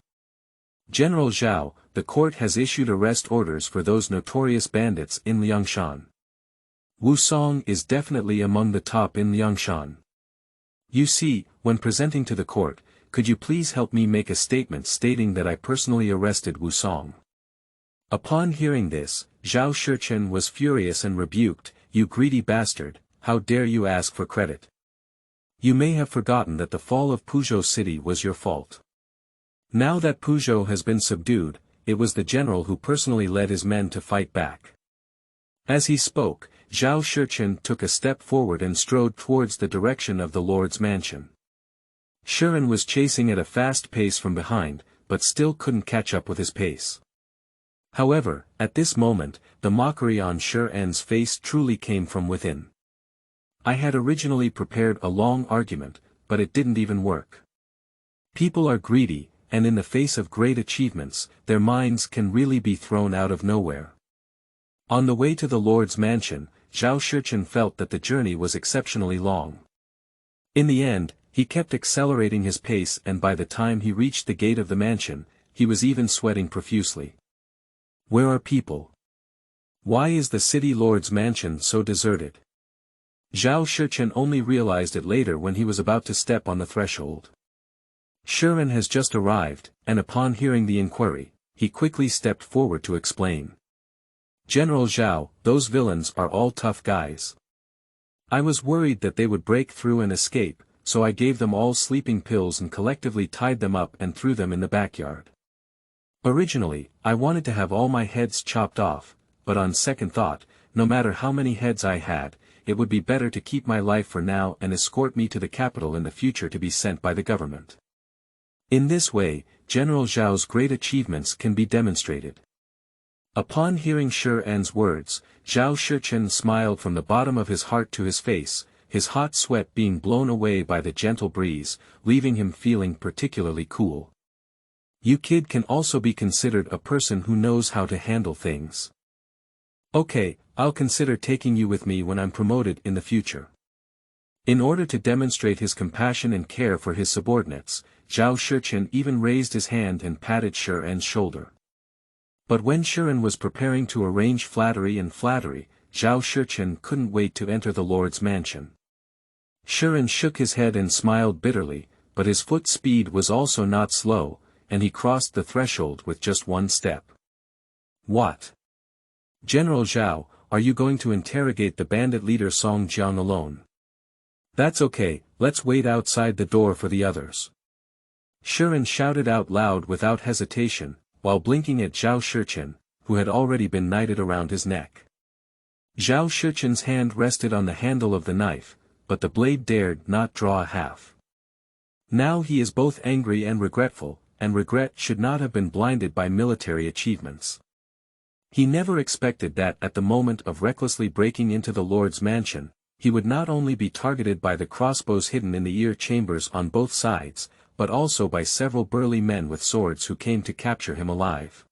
"General Zhao, the court has issued arrest orders for those notorious bandits in Liangshan. Wu Song is definitely among the top in Liangshan. You see, when presenting to the court, could you please help me make a statement stating that I personally arrested Wu Song?" Upon hearing this, Zhao Shichen was furious and rebuked, "You greedy bastard, how dare you ask for credit? You may have forgotten that the fall of Puzhou city was your fault. Now that Puzhou has been subdued, it was the general who personally led his men to fight back." As he spoke, Zhao Shichen took a step forward and strode towards the direction of the lord's mansion. Shiren was chasing at a fast pace from behind, but still couldn't catch up with his pace. However, at this moment, the mockery on Shiren's face truly came from within. "I had originally prepared a long argument, but it didn't even work. People are greedy, and in the face of great achievements, their minds can really be thrown out of nowhere." On the way to the lord's mansion, Zhao Shichen felt that the journey was exceptionally long. In the end, he kept accelerating his pace, and by the time he reached the gate of the mansion, he was even sweating profusely. Where are people? Why is the city lord's mansion so deserted? Zhao Shichen only realized it later when he was about to step on the threshold. Shiren has just arrived, and upon hearing the inquiry, he quickly stepped forward to explain. "General Zhao, those villains are all tough guys. I was worried that they would break through and escape, so I gave them all sleeping pills and collectively tied them up and threw them in the backyard. Originally, I wanted to have all my heads chopped off, but on second thought, no matter how many heads I had, it would be better to keep my life for now and escort me to the capital in the future to be sent by the government. In this way, General Zhao's great achievements can be demonstrated." Upon hearing Shiren's words, Zhao Shichen smiled from the bottom of his heart to his face, his hot sweat being blown away by the gentle breeze, leaving him feeling particularly cool. "You kid can also be considered a person who knows how to handle things. Okay, I'll consider taking you with me when I'm promoted in the future." In order to demonstrate his compassion and care for his subordinates, Zhao Shichen even raised his hand and patted Shiren's shoulder. But when Shiren was preparing to arrange flattery, Zhao Shichen couldn't wait to enter the lord's mansion. Shiren shook his head and smiled bitterly, but his foot speed was also not slow, and he crossed the threshold with just one step. "What? General Zhao, are you going to interrogate the bandit leader Song Jiang alone? That's okay, let's wait outside the door for the others. Shiren shouted out loud without hesitation, while blinking at Zhao Shichen, who had already been knighted around his neck. Zhao Shichen's hand rested on the handle of the knife, but the blade dared not draw a half. Now he is both angry and regretful, and regret should not have been blinded by military achievements. He never expected that at the moment of recklessly breaking into the Lord's mansion, he would not only be targeted by the crossbows hidden in the ear chambers on both sides, but also by several burly men with swords who came to capture him alive.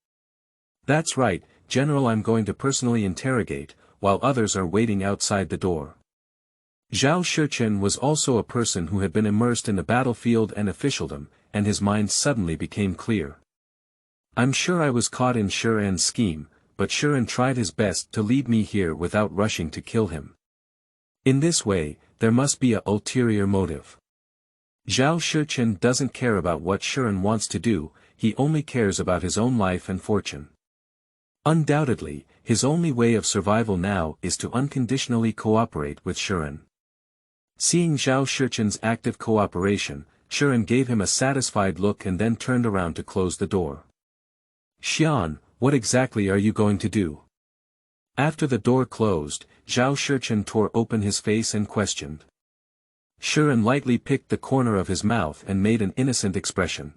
That's right, General, I'm going to personally interrogate, while others are waiting outside the door. Zhao Shichen was also a person who had been immersed in the battlefield and officialdom, and his mind suddenly became clear. I'm sure I was caught in Shiren's scheme, but Shiren tried his best to lead me here without rushing to kill him. In this way, there must be an ulterior motive. Zhao Shichen doesn't care about what Shiren wants to do, he only cares about his own life and fortune. Undoubtedly, his only way of survival now is to unconditionally cooperate with Shiren. Seeing Zhao Shichen's active cooperation, Shiren gave him a satisfied look and then turned around to close the door. Xian, what exactly are you going to do? After the door closed, Zhao Shichen tore open his face and questioned. Shiren lightly picked the corner of his mouth and made an innocent expression.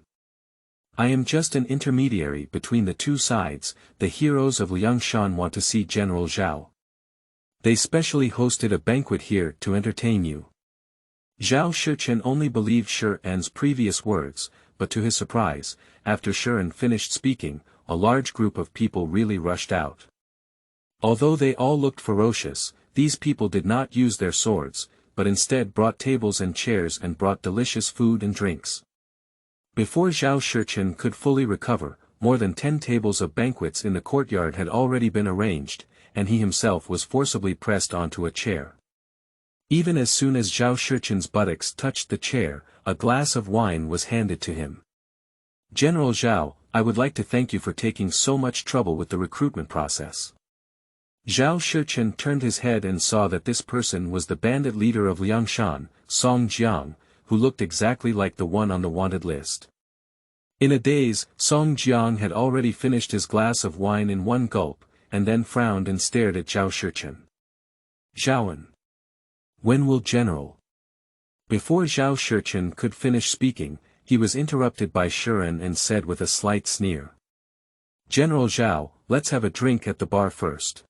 I am just an intermediary between the two sides, the heroes of Liangshan want to see General Zhao. They specially hosted a banquet here to entertain you. Zhao Shichen only believed Shiren's previous words, but to his surprise, after Shiren finished speaking, a large group of people really rushed out. Although they all looked ferocious, these people did not use their swords, but instead brought tables and chairs and brought delicious food and drinks. Before Zhao Shichen could fully recover, more than 10 tables of banquets in the courtyard had already been arranged, and he himself was forcibly pressed onto a chair. Even as soon as Zhao Shichen's buttocks touched the chair, a glass of wine was handed to him. General Zhao, I would like to thank you for taking so much trouble with the recruitment process. Zhao Shichen turned his head and saw that this person was the bandit leader of Liangshan, Song Jiang, who looked exactly like the one on the wanted list. In a daze, Song Jiang had already finished his glass of wine in one gulp, and then frowned and stared at Zhao Shichen. Zhaoan. When will General? Before Zhao Shichen could finish speaking, he was interrupted by Shiren and said with a slight sneer. General Zhao, let's have a drink at the bar first.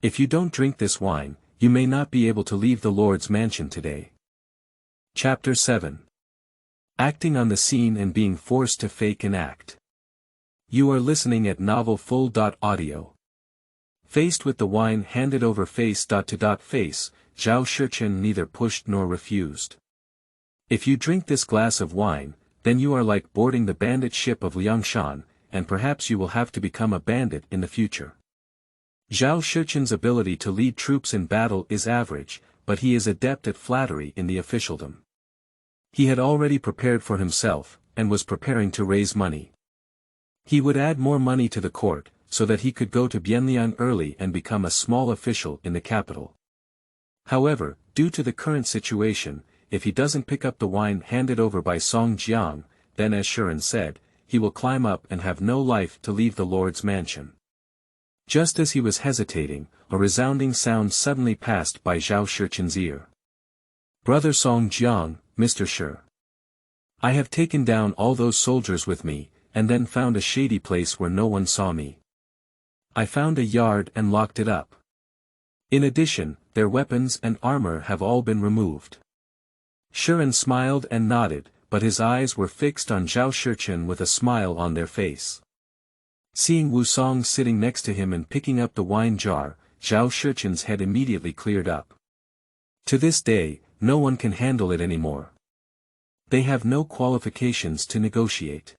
If you don't drink this wine, you may not be able to leave the Lord's mansion today. Chapter 7. Acting on the scene and being forced to fake an act. You are listening at novelfull.audio. Faced with the wine handed over face-to-face, Zhao Shichen neither pushed nor refused. If you drink this glass of wine, then you are like boarding the bandit ship of Liangshan, and perhaps you will have to become a bandit in the future. Zhao Shichen's ability to lead troops in battle is average, but he is adept at flattery in the officialdom. He had already prepared for himself, and was preparing to raise money. He would add more money to the court, so that he could go to Bianliang early and become a small official in the capital. However, due to the current situation, if he doesn't pick up the wine handed over by Song Jiang, then as Shiren said, he will climb up and have no life to leave the Lord's mansion. Just as he was hesitating, a resounding sound suddenly passed by Zhao Shichen's ear. Brother Song Jiang, Mr. Shi. I have taken down all those soldiers with me, and then found a shady place where no one saw me. I found a yard and locked it up. In addition, their weapons and armor have all been removed. Shiren smiled and nodded, but his eyes were fixed on Zhao Shichen with a smile on their face. Seeing Wu Song sitting next to him and picking up the wine jar, Zhao Shichen's head immediately cleared up. To this day, no one can handle it anymore. They have no qualifications to negotiate.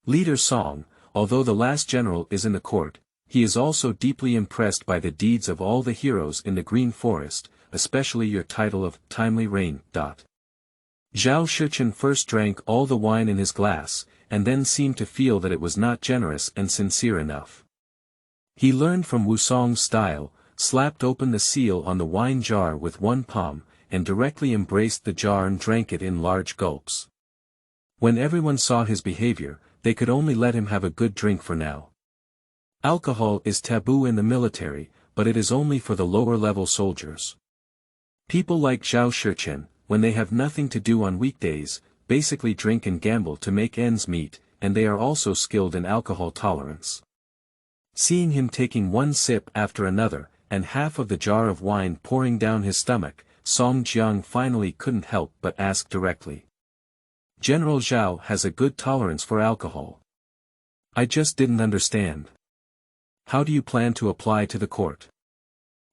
Leader Song, although the last general is in the court, he is also deeply impressed by the deeds of all the heroes in the Green Forest, especially your title of Timely Rain. Zhao Shichen first drank all the wine in his glass, and then seemed to feel that it was not generous and sincere enough. He learned from Wusong's style, slapped open the seal on the wine jar with one palm, and directly embraced the jar and drank it in large gulps. When everyone saw his behavior, they could only let him have a good drink for now. Alcohol is taboo in the military, but it is only for the lower-level soldiers. People like Zhao Shichen, when they have nothing to do on weekdays, basically drink and gamble to make ends meet, and they are also skilled in alcohol tolerance. Seeing him taking one sip after another, and half of the jar of wine pouring down his stomach, Song Jiang finally couldn't help but ask directly. General Zhao has a good tolerance for alcohol. I just didn't understand. How do you plan to apply to the court?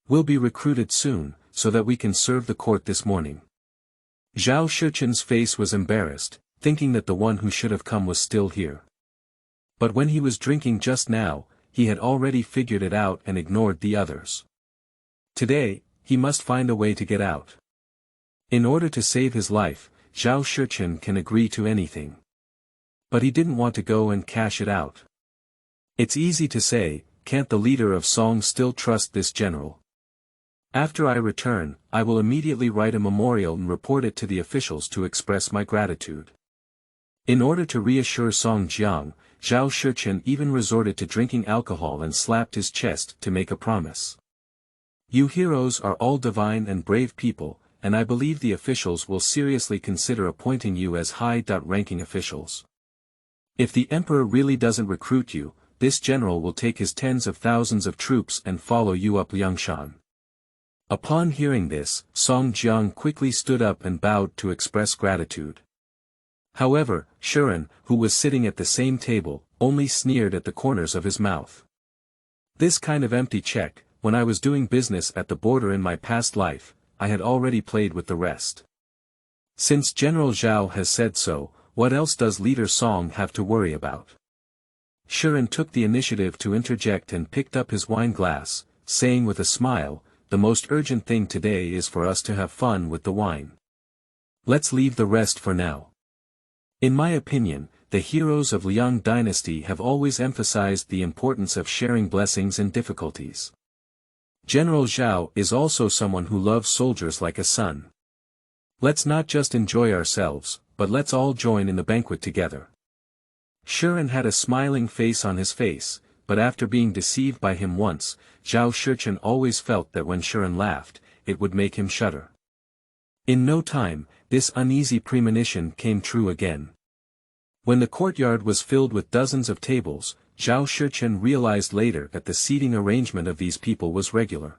We'll be recruited soon, so that we can serve the court this morning. Zhao Shichen's face was embarrassed, thinking that the one who should have come was still here. But when he was drinking just now, he had already figured it out and ignored the others. Today, he must find a way to get out. In order to save his life, Zhao Shichen can agree to anything. But he didn't want to go and cash it out. It's easy to say, can't the leader of Song still trust this general? After I return, I will immediately write a memorial and report it to the officials to express my gratitude. In order to reassure Song Jiang, Zhao Shichen even resorted to drinking alcohol and slapped his chest to make a promise. You heroes are all divine and brave people, and I believe the officials will seriously consider appointing you as high-ranking officials. If the emperor really doesn't recruit you, this general will take his tens of thousands of troops and follow you up Liangshan. Upon hearing this, Song Jiang quickly stood up and bowed to express gratitude. However, Shiren, who was sitting at the same table, only sneered at the corners of his mouth. This kind of empty check, when I was doing business at the border in my past life, I had already played with the rest. Since General Zhao has said so, what else does Leader Song have to worry about? Shiren took the initiative to interject and picked up his wine glass, saying with a smile, the most urgent thing today is for us to have fun with the wine. Let's leave the rest for now. In my opinion, the heroes of Liang dynasty have always emphasized the importance of sharing blessings and difficulties. General Zhao is also someone who loves soldiers like a son. Let's not just enjoy ourselves, but let's all join in the banquet together. Shiren had a smiling face on his face, but after being deceived by him once, Zhao Shichen always felt that when Shiren laughed, it would make him shudder. In no time, this uneasy premonition came true again. When the courtyard was filled with dozens of tables, Zhao Shichen realized later that the seating arrangement of these people was regular.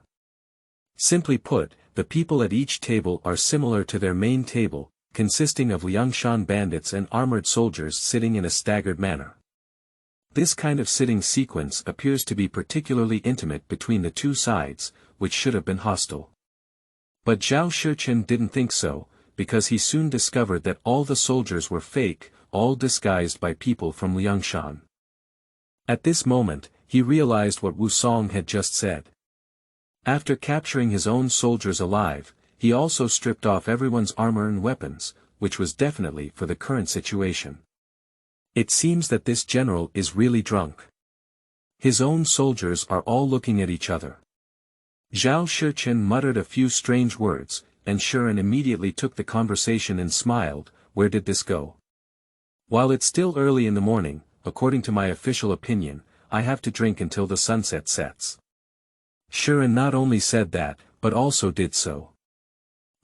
Simply put, the people at each table are similar to their main table, consisting of Liangshan bandits and armored soldiers sitting in a staggered manner. This kind of sitting sequence appears to be particularly intimate between the two sides, which should have been hostile. But Zhao Shichen didn't think so, because he soon discovered that all the soldiers were fake, all disguised by people from Liangshan. At this moment, he realized what Wusong had just said. After capturing his own soldiers alive, he also stripped off everyone's armor and weapons, which was definitely for the current situation. It seems that this general is really drunk. His own soldiers are all looking at each other. Zhao Shichen muttered a few strange words, and Shiren immediately took the conversation and smiled. Where did this go? While it's still early in the morning, according to my official opinion, I have to drink until the sunset sets. Shiren not only said that, but also did so.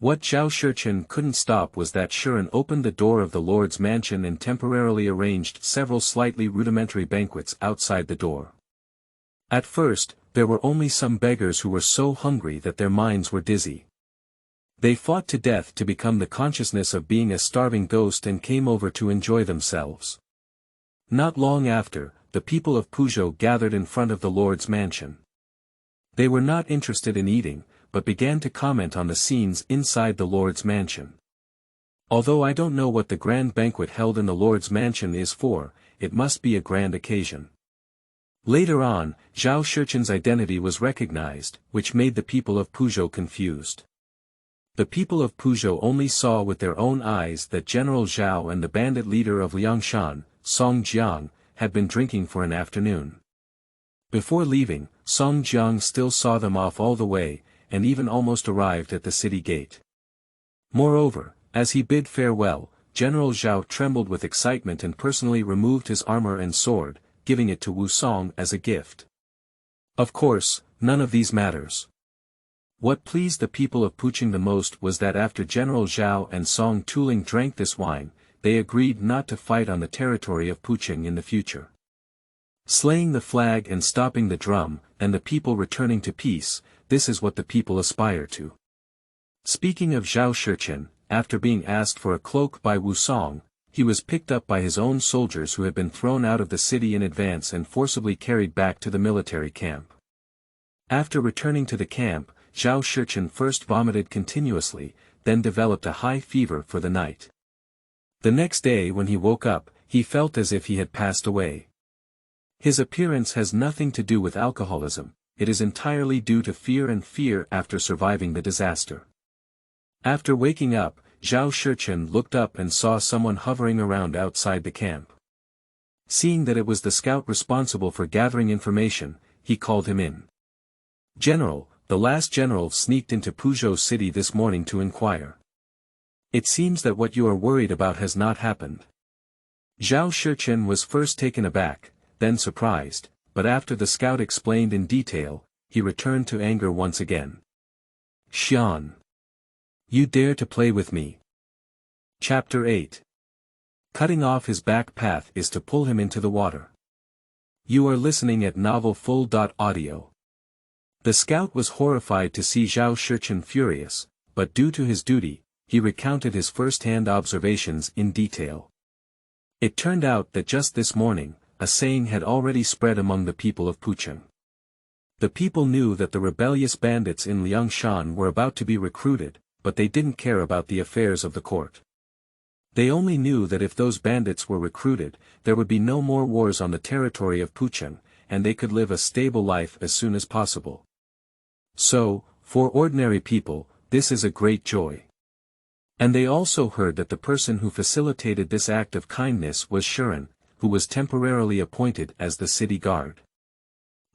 What Zhao Shichen couldn't stop was that Shiren opened the door of the Lord's mansion and temporarily arranged several slightly rudimentary banquets outside the door. At first, there were only some beggars who were so hungry that their minds were dizzy. They fought to death to become the consciousness of being a starving ghost and came over to enjoy themselves. Not long after, the people of Puzhou gathered in front of the Lord's mansion. They were not interested in eating, but began to comment on the scenes inside the Lord's mansion. Although I don't know what the grand banquet held in the Lord's mansion is for, it must be a grand occasion. Later on, Zhao Shichen's identity was recognized, which made the people of Puzhou confused. The people of Puzhou only saw with their own eyes that General Zhao and the bandit leader of Liangshan, Song Jiang, had been drinking for an afternoon. Before leaving, Song Jiang still saw them off all the way, and even almost arrived at the city gate. Moreover, as he bid farewell, General Zhao trembled with excitement and personally removed his armor and sword, giving it to Wu Song as a gift. Of course, none of these matters. What pleased the people of Pucheng the most was that after General Zhao and Song Tuling drank this wine, they agreed not to fight on the territory of Pucheng in the future. Slaying the flag and stopping the drum, and the people returning to peace, this is what the people aspire to. Speaking of Zhao Shichen, after being asked for a cloak by Wu Song, he was picked up by his own soldiers who had been thrown out of the city in advance and forcibly carried back to the military camp. After returning to the camp, Zhao Shichen first vomited continuously, then developed a high fever for the night. The next day when he woke up, he felt as if he had passed away. His appearance has nothing to do with alcoholism, it is entirely due to fear after surviving the disaster. After waking up, Zhao Shichen looked up and saw someone hovering around outside the camp. Seeing that it was the scout responsible for gathering information, he called him in. "General, the last general sneaked into Puzhou city this morning to inquire. It seems that what you are worried about has not happened." Zhao Shichen was first taken aback, then surprised, but after the scout explained in detail, he returned to anger once again. "Xian! You dare to play with me?" Chapter 8. Cutting off his back path is to pull him into the water. You are listening at novelfull.audio. The scout was horrified to see Zhao Shichen furious, but due to his duty, he recounted his first-hand observations in detail. It turned out that just this morning, a saying had already spread among the people of Pucheng. The people knew that the rebellious bandits in Liangshan were about to be recruited, but they didn't care about the affairs of the court. They only knew that if those bandits were recruited, there would be no more wars on the territory of Pucheng, and they could live a stable life as soon as possible. So, for ordinary people, this is a great joy. And they also heard that the person who facilitated this act of kindness was Shuren, who was temporarily appointed as the city guard.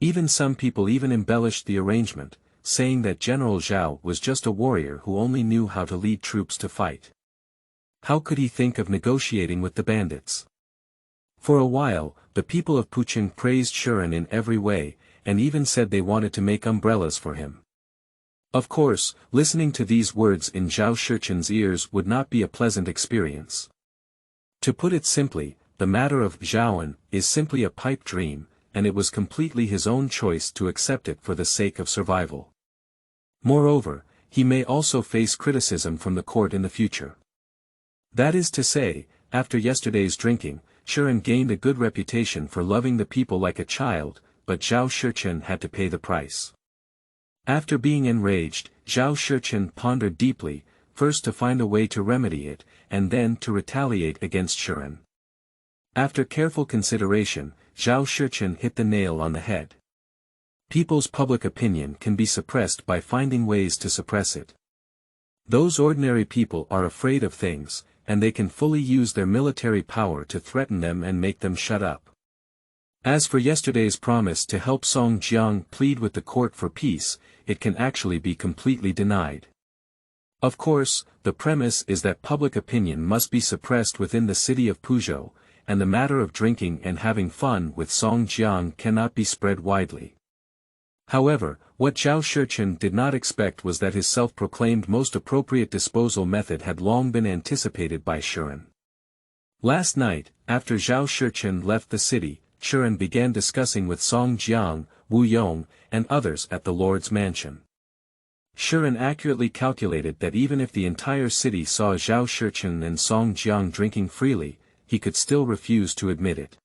Even some people even embellished the arrangement, saying that General Zhao was just a warrior who only knew how to lead troops to fight. How could he think of negotiating with the bandits? For a while, the people of Pucheng praised Shuren in every way, and even said they wanted to make umbrellas for him. Of course, listening to these words in Zhao Shichen's ears would not be a pleasant experience. To put it simply, the matter of Zhaoan is simply a pipe dream, and it was completely his own choice to accept it for the sake of survival. Moreover, he may also face criticism from the court in the future. That is to say, after yesterday's drinking, Shuren gained a good reputation for loving the people like a child, but Zhao Shichen had to pay the price. After being enraged, Zhao Shichen pondered deeply, first to find a way to remedy it, and then to retaliate against Shuren. After careful consideration, Zhao Shichen hit the nail on the head. People's public opinion can be suppressed by finding ways to suppress it. Those ordinary people are afraid of things, and they can fully use their military power to threaten them and make them shut up. As for yesterday's promise to help Song Jiang plead with the court for peace, it can actually be completely denied. Of course, the premise is that public opinion must be suppressed within the city of Puzhou, and the matter of drinking and having fun with Song Jiang cannot be spread widely. However, what Zhao Shichen did not expect was that his self-proclaimed most appropriate disposal method had long been anticipated by Shuren. Last night, after Zhao Shichen left the city, Shuren began discussing with Song Jiang, Wu Yong, and others at the Lord's mansion. Shuren accurately calculated that even if the entire city saw Zhao Shichen and Song Jiang drinking freely, he could still refuse to admit it.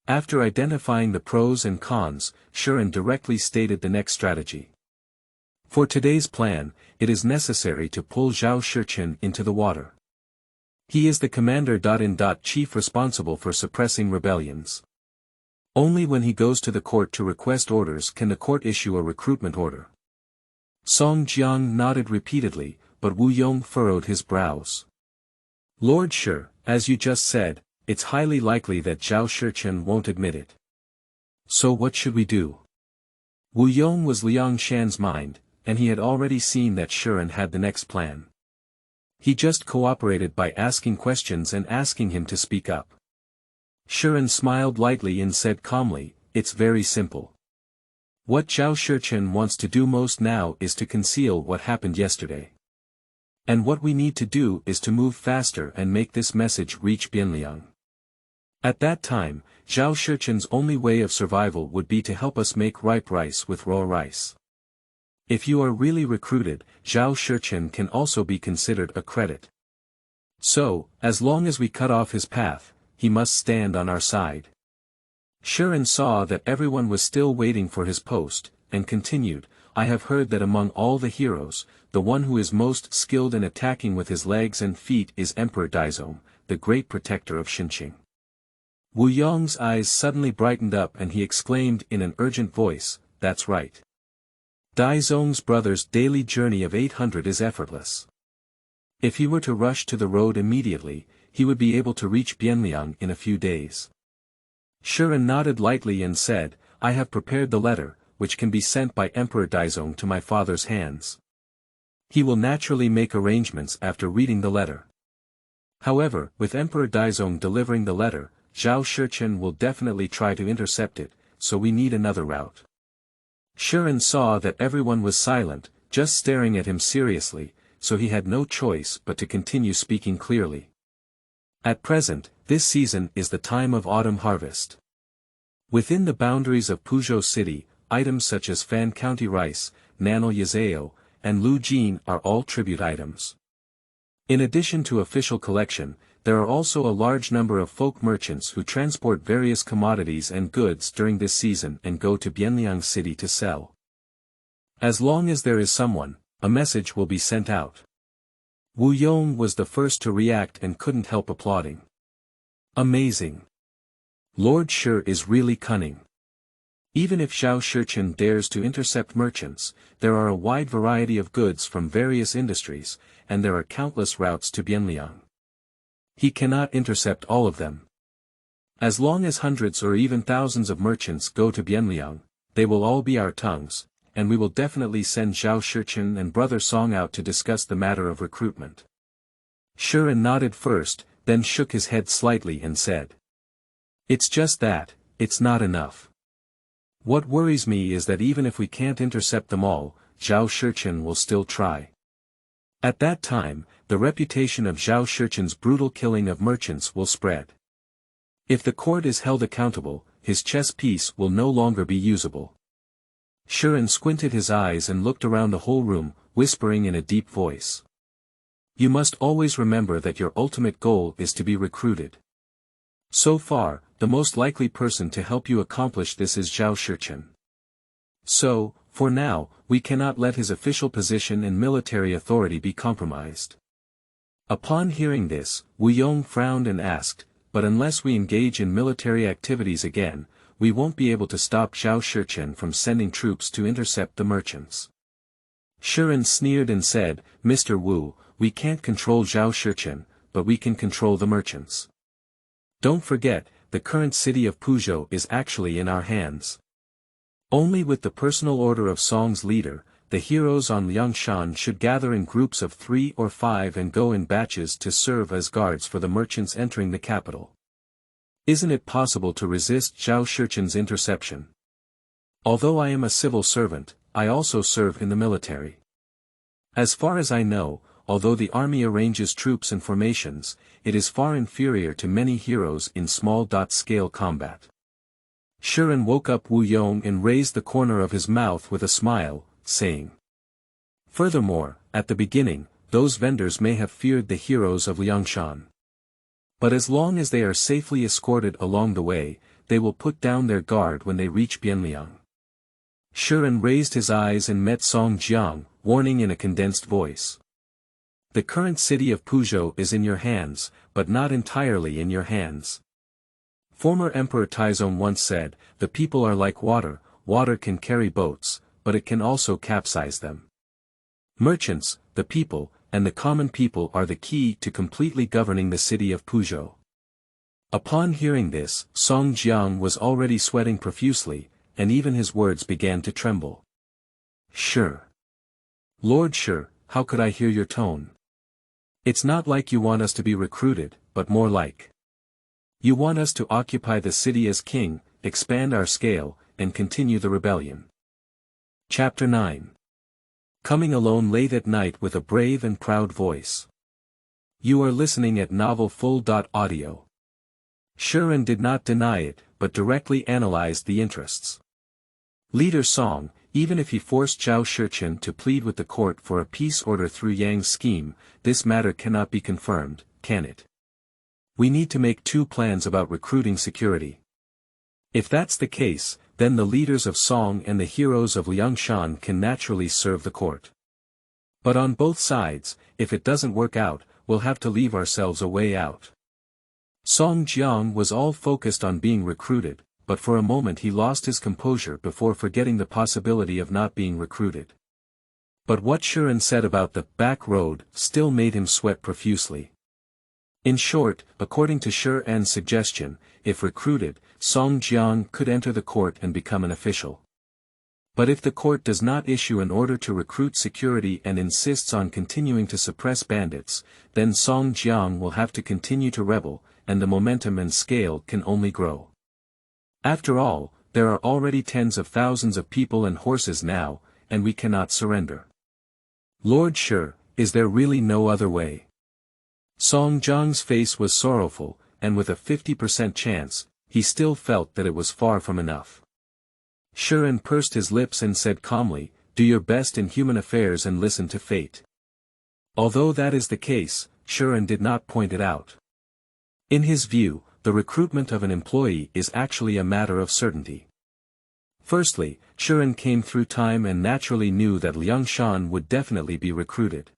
After identifying the pros and cons, Shuren directly stated the next strategy. For today's plan, it is necessary to pull Zhao Shichen into the water. He is the commander-in-chief responsible for suppressing rebellions. Only when he goes to the court to request orders can the court issue a recruitment order. Song Jiang nodded repeatedly, but Wu Yong furrowed his brows. Lord Shi, as you just said, it's highly likely that Zhao Shichen won't admit it. So what should we do? Wu Yong was Liangshan's mind, and he had already seen that Shiren had the next plan. He just cooperated by asking questions and asking him to speak up. Shiren smiled lightly and said calmly, "It's very simple. What Zhao Shichen wants to do most now is to conceal what happened yesterday. And what we need to do is to move faster and make this message reach Bianliang. At that time, Zhao Shichen's only way of survival would be to help us make ripe rice with raw rice. If you are really recruited, Zhao Shichen can also be considered a credit. So, as long as we cut off his path, he must stand on our side." Shiren saw that everyone was still waiting for his post, and continued, "I have heard that among all the heroes, the one who is most skilled in attacking with his legs and feet is Emperor Daizong, the great protector of Xinqing." Wu Yong's eyes suddenly brightened up and he exclaimed in an urgent voice, "That's right. Daizong's brother's daily journey of 800 is effortless. If he were to rush to the road immediately, he would be able to reach Bianliang in a few days." Shiren nodded lightly and said, "I have prepared the letter, which can be sent by Emperor Daizong to my father's hands. He will naturally make arrangements after reading the letter. However, with Emperor Daizong delivering the letter, Zhao Shichen will definitely try to intercept it, so we need another route." Shiren saw that everyone was silent, just staring at him seriously, so he had no choice but to continue speaking clearly. At present, this season is the time of autumn harvest. Within the boundaries of Puzhou City, items such as Fan County rice, Nanol Yazeo, and Lu Jin are all tribute items. In addition to official collection, there are also a large number of folk merchants who transport various commodities and goods during this season and go to Bianliang City to sell. As long as there is someone, a message will be sent out. Wu Yong was the first to react and couldn't help applauding. "Amazing. Lord Shi is really cunning. Even if Zhao Shichen dares to intercept merchants, there are a wide variety of goods from various industries, and there are countless routes to Bianliang. He cannot intercept all of them. As long as hundreds or even thousands of merchants go to Bianliang, they will all be our tongues, and we will definitely send Zhao Shichen and Brother Song out to discuss the matter of recruitment." Shiren nodded first, then shook his head slightly and said, "It's just that, it's not enough. What worries me is that even if we can't intercept them all, Zhao Shichen will still try. At that time, the reputation of Zhao Shichen's brutal killing of merchants will spread. If the court is held accountable, his chess piece will no longer be usable." Shiren squinted his eyes and looked around the whole room, whispering in a deep voice. "You must always remember that your ultimate goal is to be recruited. So far, the most likely person to help you accomplish this is Zhao Shichen. So, for now, we cannot let his official position and military authority be compromised." Upon hearing this, Wu Yong frowned and asked, "But unless we engage in military activities again, we won't be able to stop Zhao Shichen from sending troops to intercept the merchants." Shiren sneered and said, "Mr. Wu, we can't control Zhao Shichen, but we can control the merchants. Don't forget, the current city of Puzhou is actually in our hands. Only with the personal order of Song's leader, the heroes on Liangshan should gather in groups of 3 or 5 and go in batches to serve as guards for the merchants entering the capital. Isn't it possible to resist Zhao Shichen's interception? Although I am a civil servant, I also serve in the military. As far as I know, although the army arranges troops and formations, it is far inferior to many heroes in small-scale combat." Shiren woke up Wu Yong and raised the corner of his mouth with a smile, saying, "Furthermore, at the beginning, those vendors may have feared the heroes of Liangshan. But as long as they are safely escorted along the way, they will put down their guard when they reach Bianliang." Shiren raised his eyes and met Song Jiang, warning in a condensed voice. "The current city of Puzhou is in your hands, but not entirely in your hands. Former Emperor Taizong once said, 'The people are like water, water can carry boats, but it can also capsize them.' Merchants, the people, and the common people are the key to completely governing the city of Puzhou." Upon hearing this, Song Jiang was already sweating profusely, and even his words began to tremble. "Sure. Lord Sure, how could I hear your tone? It's not like you want us to be recruited, but more like you want us to occupy the city as king, expand our scale, and continue the rebellion." Chapter 9. Coming alone late at night with a brave and proud voice. You are listening at Novel Full.audio. Shuren did not deny it, but directly analyzed the interests. Leader Song, even if he forced Zhao Shichen to plead with the court for a peace order through Yang's scheme, this matter cannot be confirmed, can it? We need to make two plans about recruiting security. If that's the case, then the leaders of Song and the heroes of Liangshan can naturally serve the court. But on both sides, if it doesn't work out, we'll have to leave ourselves a way out. Song Jiang was all focused on being recruited, but for a moment he lost his composure before forgetting the possibility of not being recruited. But what Shuren said about the back road still made him sweat profusely. In short, according to Shuren's suggestion, if recruited, Song Jiang could enter the court and become an official. But if the court does not issue an order to recruit security and insists on continuing to suppress bandits, then Song Jiang will have to continue to rebel, and the momentum and scale can only grow. After all, there are already tens of thousands of people and horses now, and we cannot surrender. Lord Sure, is there really no other way? Song Jiang's face was sorrowful, and with a 50% chance, he still felt that it was far from enough. Shuren pursed his lips and said calmly, "Do your best in human affairs and listen to fate." Although that is the case, Shuren did not point it out. In his view, the recruitment of an employee is actually a matter of certainty. Firstly, Shuren came through time and naturally knew that Liangshan would definitely be recruited.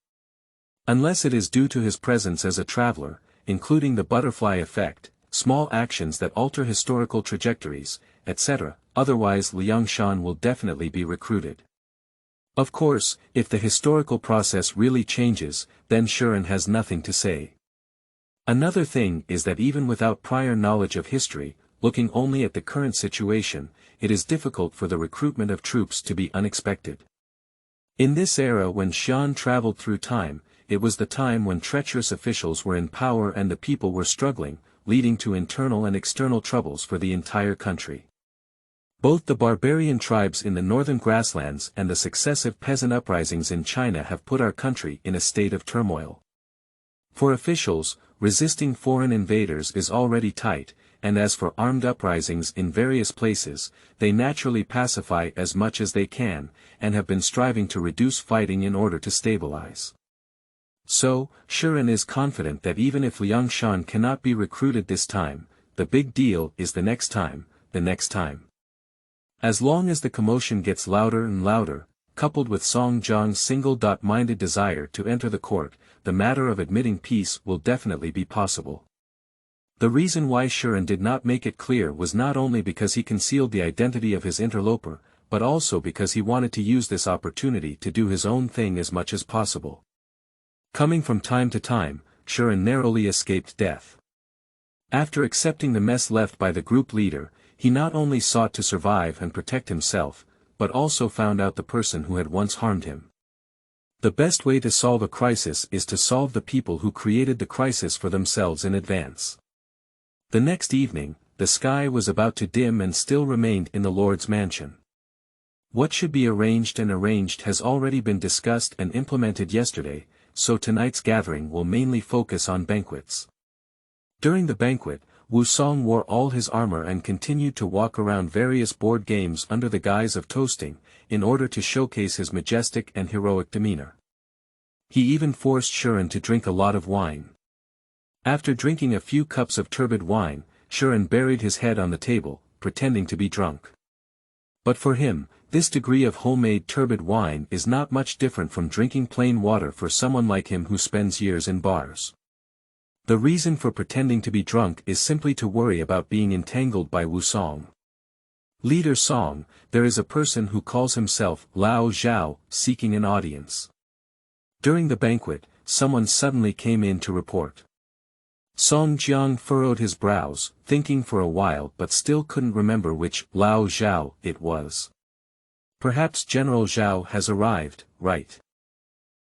Unless it is due to his presence as a traveler, including the butterfly effect, small actions that alter historical trajectories, etc., otherwise Liangshan will definitely be recruited. Of course, if the historical process really changes, then Shuren has nothing to say. Another thing is that even without prior knowledge of history, looking only at the current situation, it is difficult for the recruitment of troops to be unexpected. In this era when Xian traveled through time, it was the time when treacherous officials were in power and the people were struggling, leading to internal and external troubles for the entire country. Both the barbarian tribes in the northern grasslands and the successive peasant uprisings in China have put our country in a state of turmoil. For officials, resisting foreign invaders is already tight, and as for armed uprisings in various places, they naturally pacify as much as they can, and have been striving to reduce fighting in order to stabilize. So, Shuren is confident that even if Liangshan cannot be recruited this time, the big deal is the next time, the next time. As long as the commotion gets louder and louder, coupled with Song Jiang's single-minded desire to enter the court, the matter of admitting peace will definitely be possible. The reason why Shuren did not make it clear was not only because he concealed the identity of his interloper, but also because he wanted to use this opportunity to do his own thing as much as possible. Coming from time to time, Shuren narrowly escaped death. After accepting the mess left by the group leader, he not only sought to survive and protect himself, but also found out the person who had once harmed him. The best way to solve a crisis is to solve the people who created the crisis for themselves in advance. The next evening, the sky was about to dim and still remained in the Lord's mansion. What should be arranged has already been discussed and implemented yesterday, so tonight's gathering will mainly focus on banquets. During the banquet, Wu Song wore all his armor and continued to walk around various board games under the guise of toasting, in order to showcase his majestic and heroic demeanor. He even forced Shuren to drink a lot of wine. After drinking a few cups of turbid wine, Shuren buried his head on the table, pretending to be drunk. But for him, this degree of homemade turbid wine is not much different from drinking plain water for someone like him who spends years in bars. The reason for pretending to be drunk is simply to worry about being entangled by Wu Song. Leader Song, there is a person who calls himself Lao Zhao, seeking an audience. During the banquet, someone suddenly came in to report. Song Jiang furrowed his brows, thinking for a while but still couldn't remember which Lao Zhao it was. Perhaps General Zhao has arrived, right?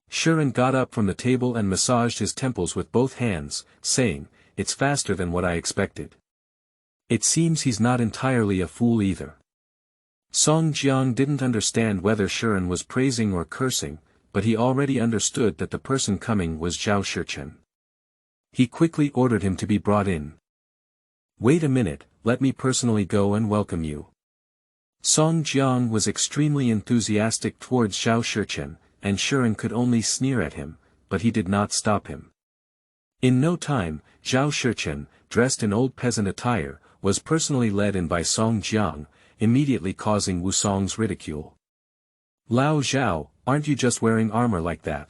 Shiren got up from the table and massaged his temples with both hands, saying, "It's faster than what I expected. It seems he's not entirely a fool either." Song Jiang didn't understand whether Shiren was praising or cursing, but he already understood that the person coming was Zhao Shichen. He quickly ordered him to be brought in. "Wait a minute, let me personally go and welcome you." Song Jiang was extremely enthusiastic towards Zhao Shichen, and Shiren could only sneer at him, but he did not stop him. In no time, Zhao Shichen, dressed in old peasant attire, was personally led in by Song Jiang, immediately causing Wusong's ridicule. "Lao Zhao, aren't you just wearing armor like that?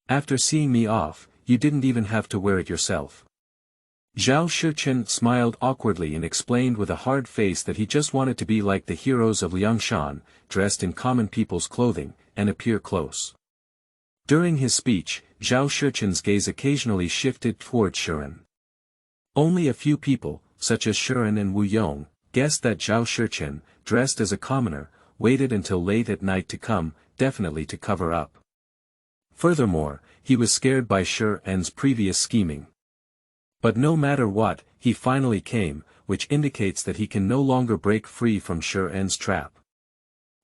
After seeing me off, you didn't even have to wear it yourself." Zhao Shichen smiled awkwardly and explained with a hard face that he just wanted to be like the heroes of Liangshan, dressed in common people's clothing, and appear close. During his speech, Zhao Shichen's gaze occasionally shifted toward Shiren. Only a few people, such as Shiren and Wu Yong, guessed that Zhao Shichen, dressed as a commoner, waited until late at night to come, definitely to cover up. Furthermore, he was scared by Shiren's previous scheming. But no matter what, he finally came, which indicates that he can no longer break free from Shiren's trap.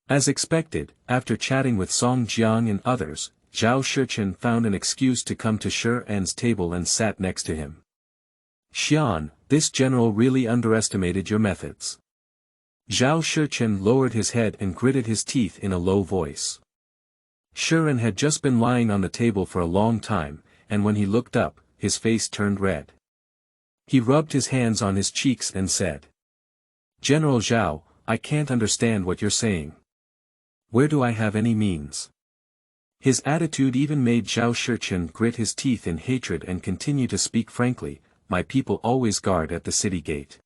As expected, after chatting with Song Jiang and others, Zhao Shichen found an excuse to come to Shiren's table and sat next to him. "Xian, this general really underestimated your methods." Zhao Shichen lowered his head and gritted his teeth in a low voice. Shiren had just been lying on the table for a long time, and when he looked up, his face turned red. He rubbed his hands on his cheeks and said, "General Zhao, I can't understand what you're saying. Where do I have any means?" His attitude even made Zhao Shichen grit his teeth in hatred and continue to speak frankly, "My people always guard at the city gate.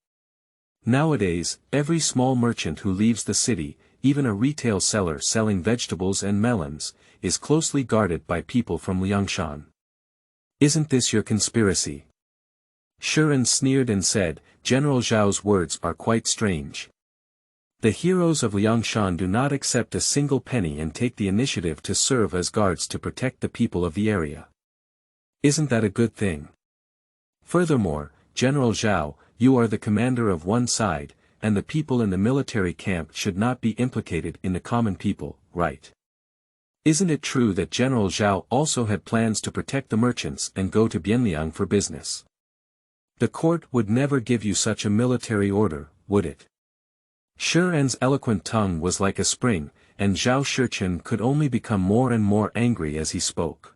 Nowadays, every small merchant who leaves the city, even a retail seller selling vegetables and melons, is closely guarded by people from Liangshan. Isn't this your conspiracy?" Shiren sneered and said, "General Zhao's words are quite strange. The heroes of Liangshan do not accept a single penny and take the initiative to serve as guards to protect the people of the area. Isn't that a good thing? Furthermore, General Zhao, you are the commander of one side, and the people in the military camp should not be implicated in the common people, right? Isn't it true that General Zhao also had plans to protect the merchants and go to Bianliang for business? The court would never give you such a military order, would it?" Shiren's eloquent tongue was like a spring, and Zhao Shichen could only become more and more angry as he spoke.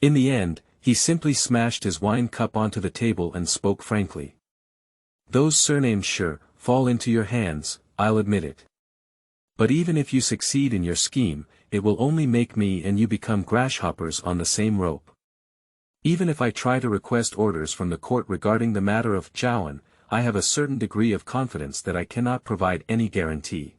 In the end, he simply smashed his wine cup onto the table and spoke frankly. "Those surnames sure fall into your hands, I'll admit it. But even if you succeed in your scheme, it will only make me and you become grasshoppers on the same rope. Even if I try to request orders from the court regarding the matter of Zhaoan, I have a certain degree of confidence that I cannot provide any guarantee."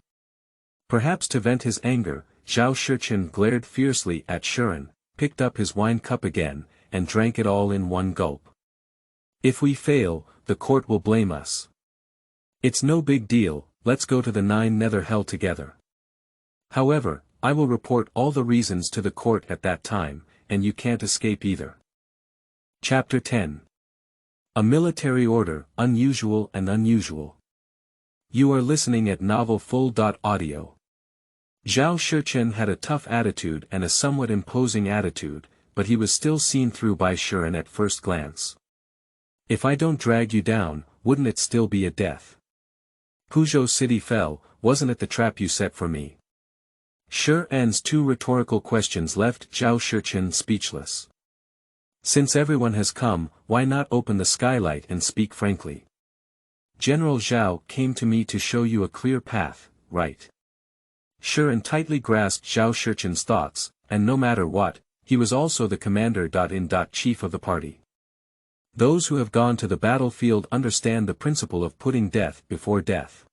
Perhaps to vent his anger, Zhao Shichen glared fiercely at Shiren, picked up his wine cup again, and drank it all in one gulp. "If we fail, the court will blame us. It's no big deal, let's go to the Nine Nether Hell together. However, I will report all the reasons to the court at that time, and you can't escape either." Chapter 10. A Military Order, Unusual and Unusual. You are listening at novelfull.audio. Zhao Shichen had a tough attitude and a somewhat imposing attitude, but he was still seen through by Shiren at first glance. "If I don't drag you down, wouldn't it still be a death? Puzhou City fell, wasn't it the trap you set for me?" Shiren's two rhetorical questions left Zhao Shichen speechless. "Since everyone has come, why not open the skylight and speak frankly? General Zhao came to me to show you a clear path, right?" Shiren tightly grasped Zhao Shichen's thoughts, and no matter what, he was also the commander-in-chief of the party. Those who have gone to the battlefield understand the principle of putting death before death.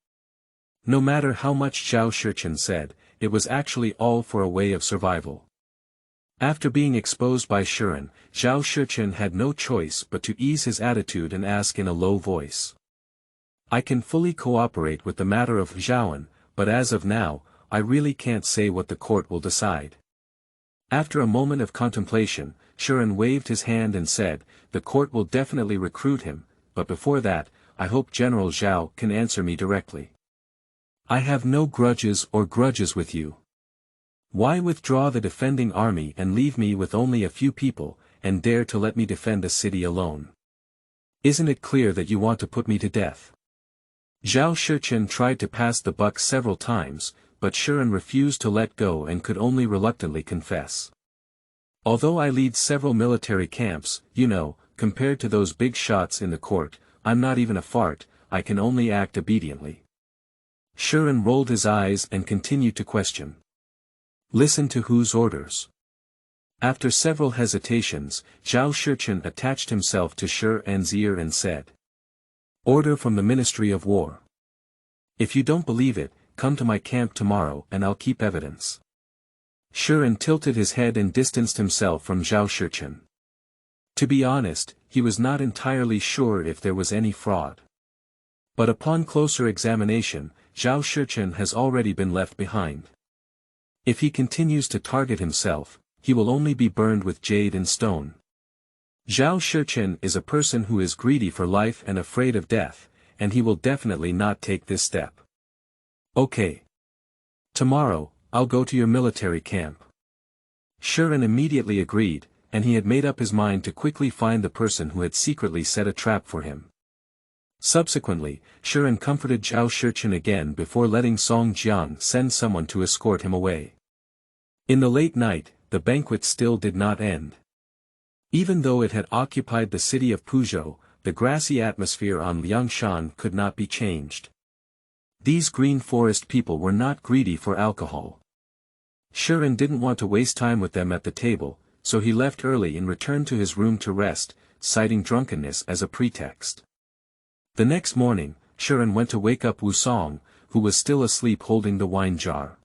No matter how much Zhao Shichen said, it was actually all for a way of survival. After being exposed by Shiren, Zhao Shichen had no choice but to ease his attitude and ask in a low voice. I can fully cooperate with the matter of Zhaoan, but as of now, I really can't say what the court will decide. After a moment of contemplation, Shiren waved his hand and said, the court will definitely recruit him, but before that, I hope General Zhao can answer me directly. I have no grudges with you. Why withdraw the defending army and leave me with only a few people, and dare to let me defend a city alone? Isn't it clear that you want to put me to death? Zhao Shichen tried to pass the buck several times, but Shiren refused to let go and could only reluctantly confess. Although I lead several military camps, compared to those big shots in the court, I'm not even a fart, I can only act obediently. Shiren rolled his eyes and continued to question. Listen to whose orders? After several hesitations, Zhao Shichen attached himself to Shiren's ear and said. Order from the Ministry of War. If you don't believe it, come to my camp tomorrow and I'll keep evidence. Shiren tilted his head and distanced himself from Zhao Shichen. To be honest, he was not entirely sure if there was any fraud. But upon closer examination, Zhao Shichen has already been left behind. If he continues to target himself, he will only be burned with jade and stone. Zhao Shichen is a person who is greedy for life and afraid of death, and he will definitely not take this step. Okay. Tomorrow, I'll go to your military camp. Shiren immediately agreed, and he had made up his mind to quickly find the person who had secretly set a trap for him. Subsequently, Shiren comforted Zhao Shichen again before letting Song Jiang send someone to escort him away. In the late night, the banquet still did not end. Even though it had occupied the city of Puzhou, the grassy atmosphere on Liangshan could not be changed. These green forest people were not greedy for alcohol. Shiren didn't want to waste time with them at the table, so he left early and returned to his room to rest, citing drunkenness as a pretext. The next morning, Shiren went to wake up Wusong, who was still asleep holding the wine jar.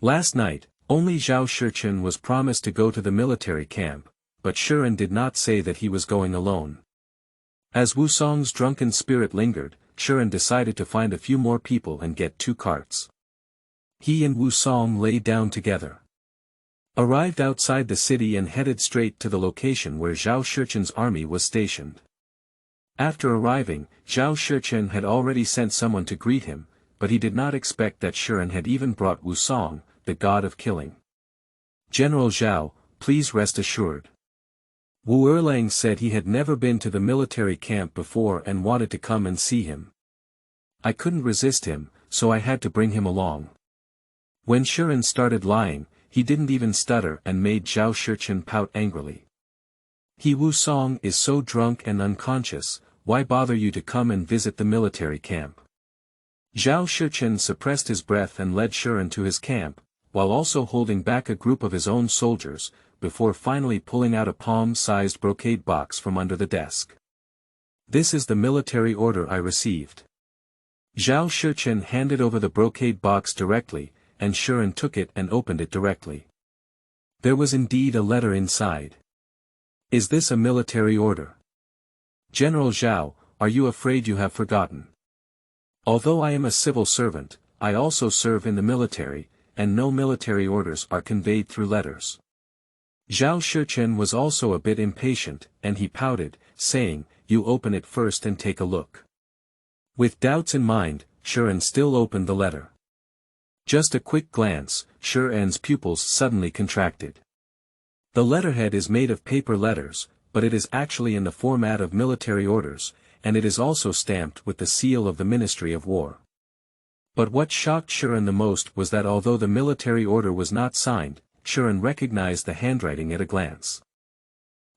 Last night, only Zhao Shichen was promised to go to the military camp, but Shiren did not say that he was going alone. As Wusong's drunken spirit lingered, Shiren decided to find a few more people and get 2 carts. He and Wusong lay down together. Arrived outside the city and headed straight to the location where Zhao Shichen's army was stationed. After arriving, Zhao Shichen had already sent someone to greet him, but he did not expect that Shiren had even brought Wusong, the god of killing. General Zhao, please rest assured. Wu Erlang said he had never been to the military camp before and wanted to come and see him. I couldn't resist him, so I had to bring him along. When Shiren started lying, he didn't even stutter and made Zhao Shichen pout angrily. Wusong is so drunk and unconscious, why bother you to come and visit the military camp? Zhao Shichen suppressed his breath and led Shiren to his camp, while also holding back a group of his own soldiers, before finally pulling out a palm-sized brocade box from under the desk. This is the military order I received. Zhao Shichen handed over the brocade box directly, and Shiren took it and opened it directly. There was indeed a letter inside. Is this a military order? General Zhao, are you afraid you have forgotten? Although I am a civil servant, I also serve in the military, and no military orders are conveyed through letters. Zhao Shichen was also a bit impatient, and he pouted, saying, you open it first and take a look. With doubts in mind, Shiren still opened the letter. Just a quick glance, Shiren's pupils suddenly contracted. The letterhead is made of paper letters, but it is actually in the format of military orders, and it is also stamped with the seal of the Ministry of War. But what shocked Shiren the most was that although the military order was not signed, Shiren recognized the handwriting at a glance.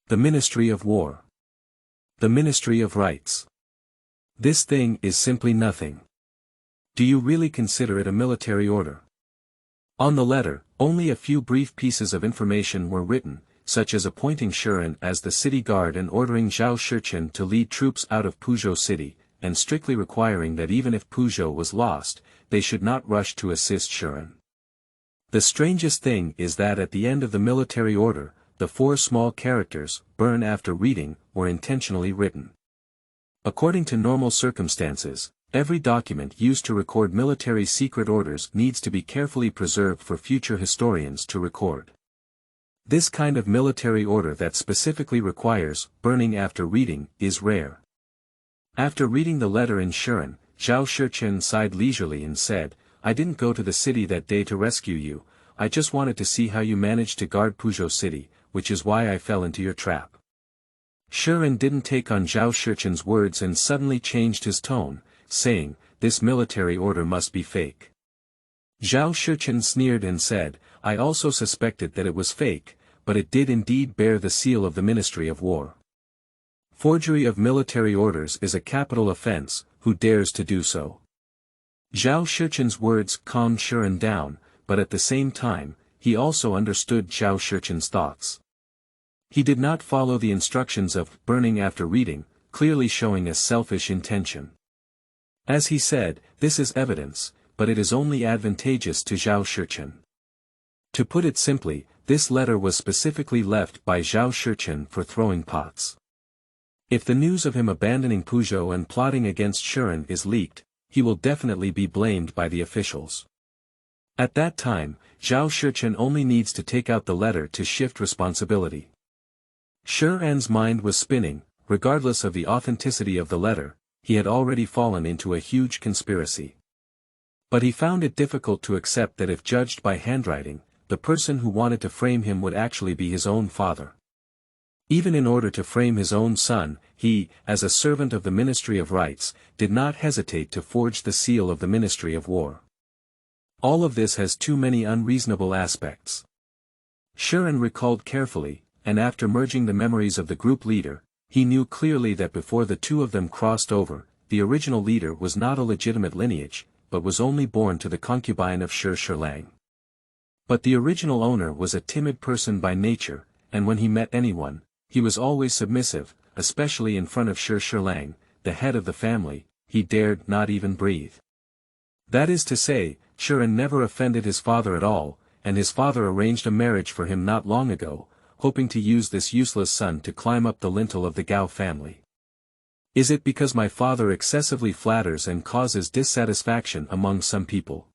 The Ministry of War. The Ministry of Rights. This thing is simply nothing. Do you really consider it a military order? On the letter, only a few brief pieces of information were written, such as appointing Shiren as the city guard and ordering Zhao Shichen to lead troops out of Puzhou city, and strictly requiring that even if Puzhou was lost, they should not rush to assist Shiren. The strangest thing is that at the end of the military order, the 4 small characters, burn after reading, were intentionally written. According to normal circumstances, every document used to record military secret orders needs to be carefully preserved for future historians to record. This kind of military order that specifically requires burning after reading is rare. After reading the letter in Shuren, Zhao Shichen sighed leisurely and said, "I didn't go to the city that day to rescue you, I just wanted to see how you managed to guard Puzhou City, which is why I fell into your trap." Shuren didn't take on Zhao Shichen's words and suddenly changed his tone, saying, "This military order must be fake." Zhao Shichen sneered and said, "I also suspected that it was fake, but it did indeed bear the seal of the Ministry of War. Forgery of military orders is a capital offense, who dares to do so?" Zhao Shichen's words calmed Shuren down, but at the same time, he also understood Zhao Shichen's thoughts. He did not follow the instructions of burning after reading, clearly showing a selfish intention. As he said, "This is evidence, but it is only advantageous to Zhao Shichen." To put it simply, this letter was specifically left by Zhao Shichen for throwing pots. If the news of him abandoning Puzhou and plotting against Shuren is leaked, he will definitely be blamed by the officials. At that time, Zhao Shichen only needs to take out the letter to shift responsibility. Shuren's mind was spinning, regardless of the authenticity of the letter, he had already fallen into a huge conspiracy. But he found it difficult to accept that if judged by handwriting, the person who wanted to frame him would actually be his own father. Even in order to frame his own son, he, as a servant of the Ministry of Rights, did not hesitate to forge the seal of the Ministry of War. All of this has too many unreasonable aspects. Shuren recalled carefully, and after merging the memories of the group leader, he knew clearly that before the two of them crossed over, the original leader was not a legitimate lineage, but was only born to the concubine of Shi Shilang. But the original owner was a timid person by nature, and when he met anyone, he was always submissive, especially in front of Shi Shilang, the head of the family, he dared not even breathe. That is to say, Shuren never offended his father at all, and his father arranged a marriage for him not long ago, hoping to use this useless son to climb up the lintel of the Gao family. Is it because my father excessively flatters and causes dissatisfaction among some people?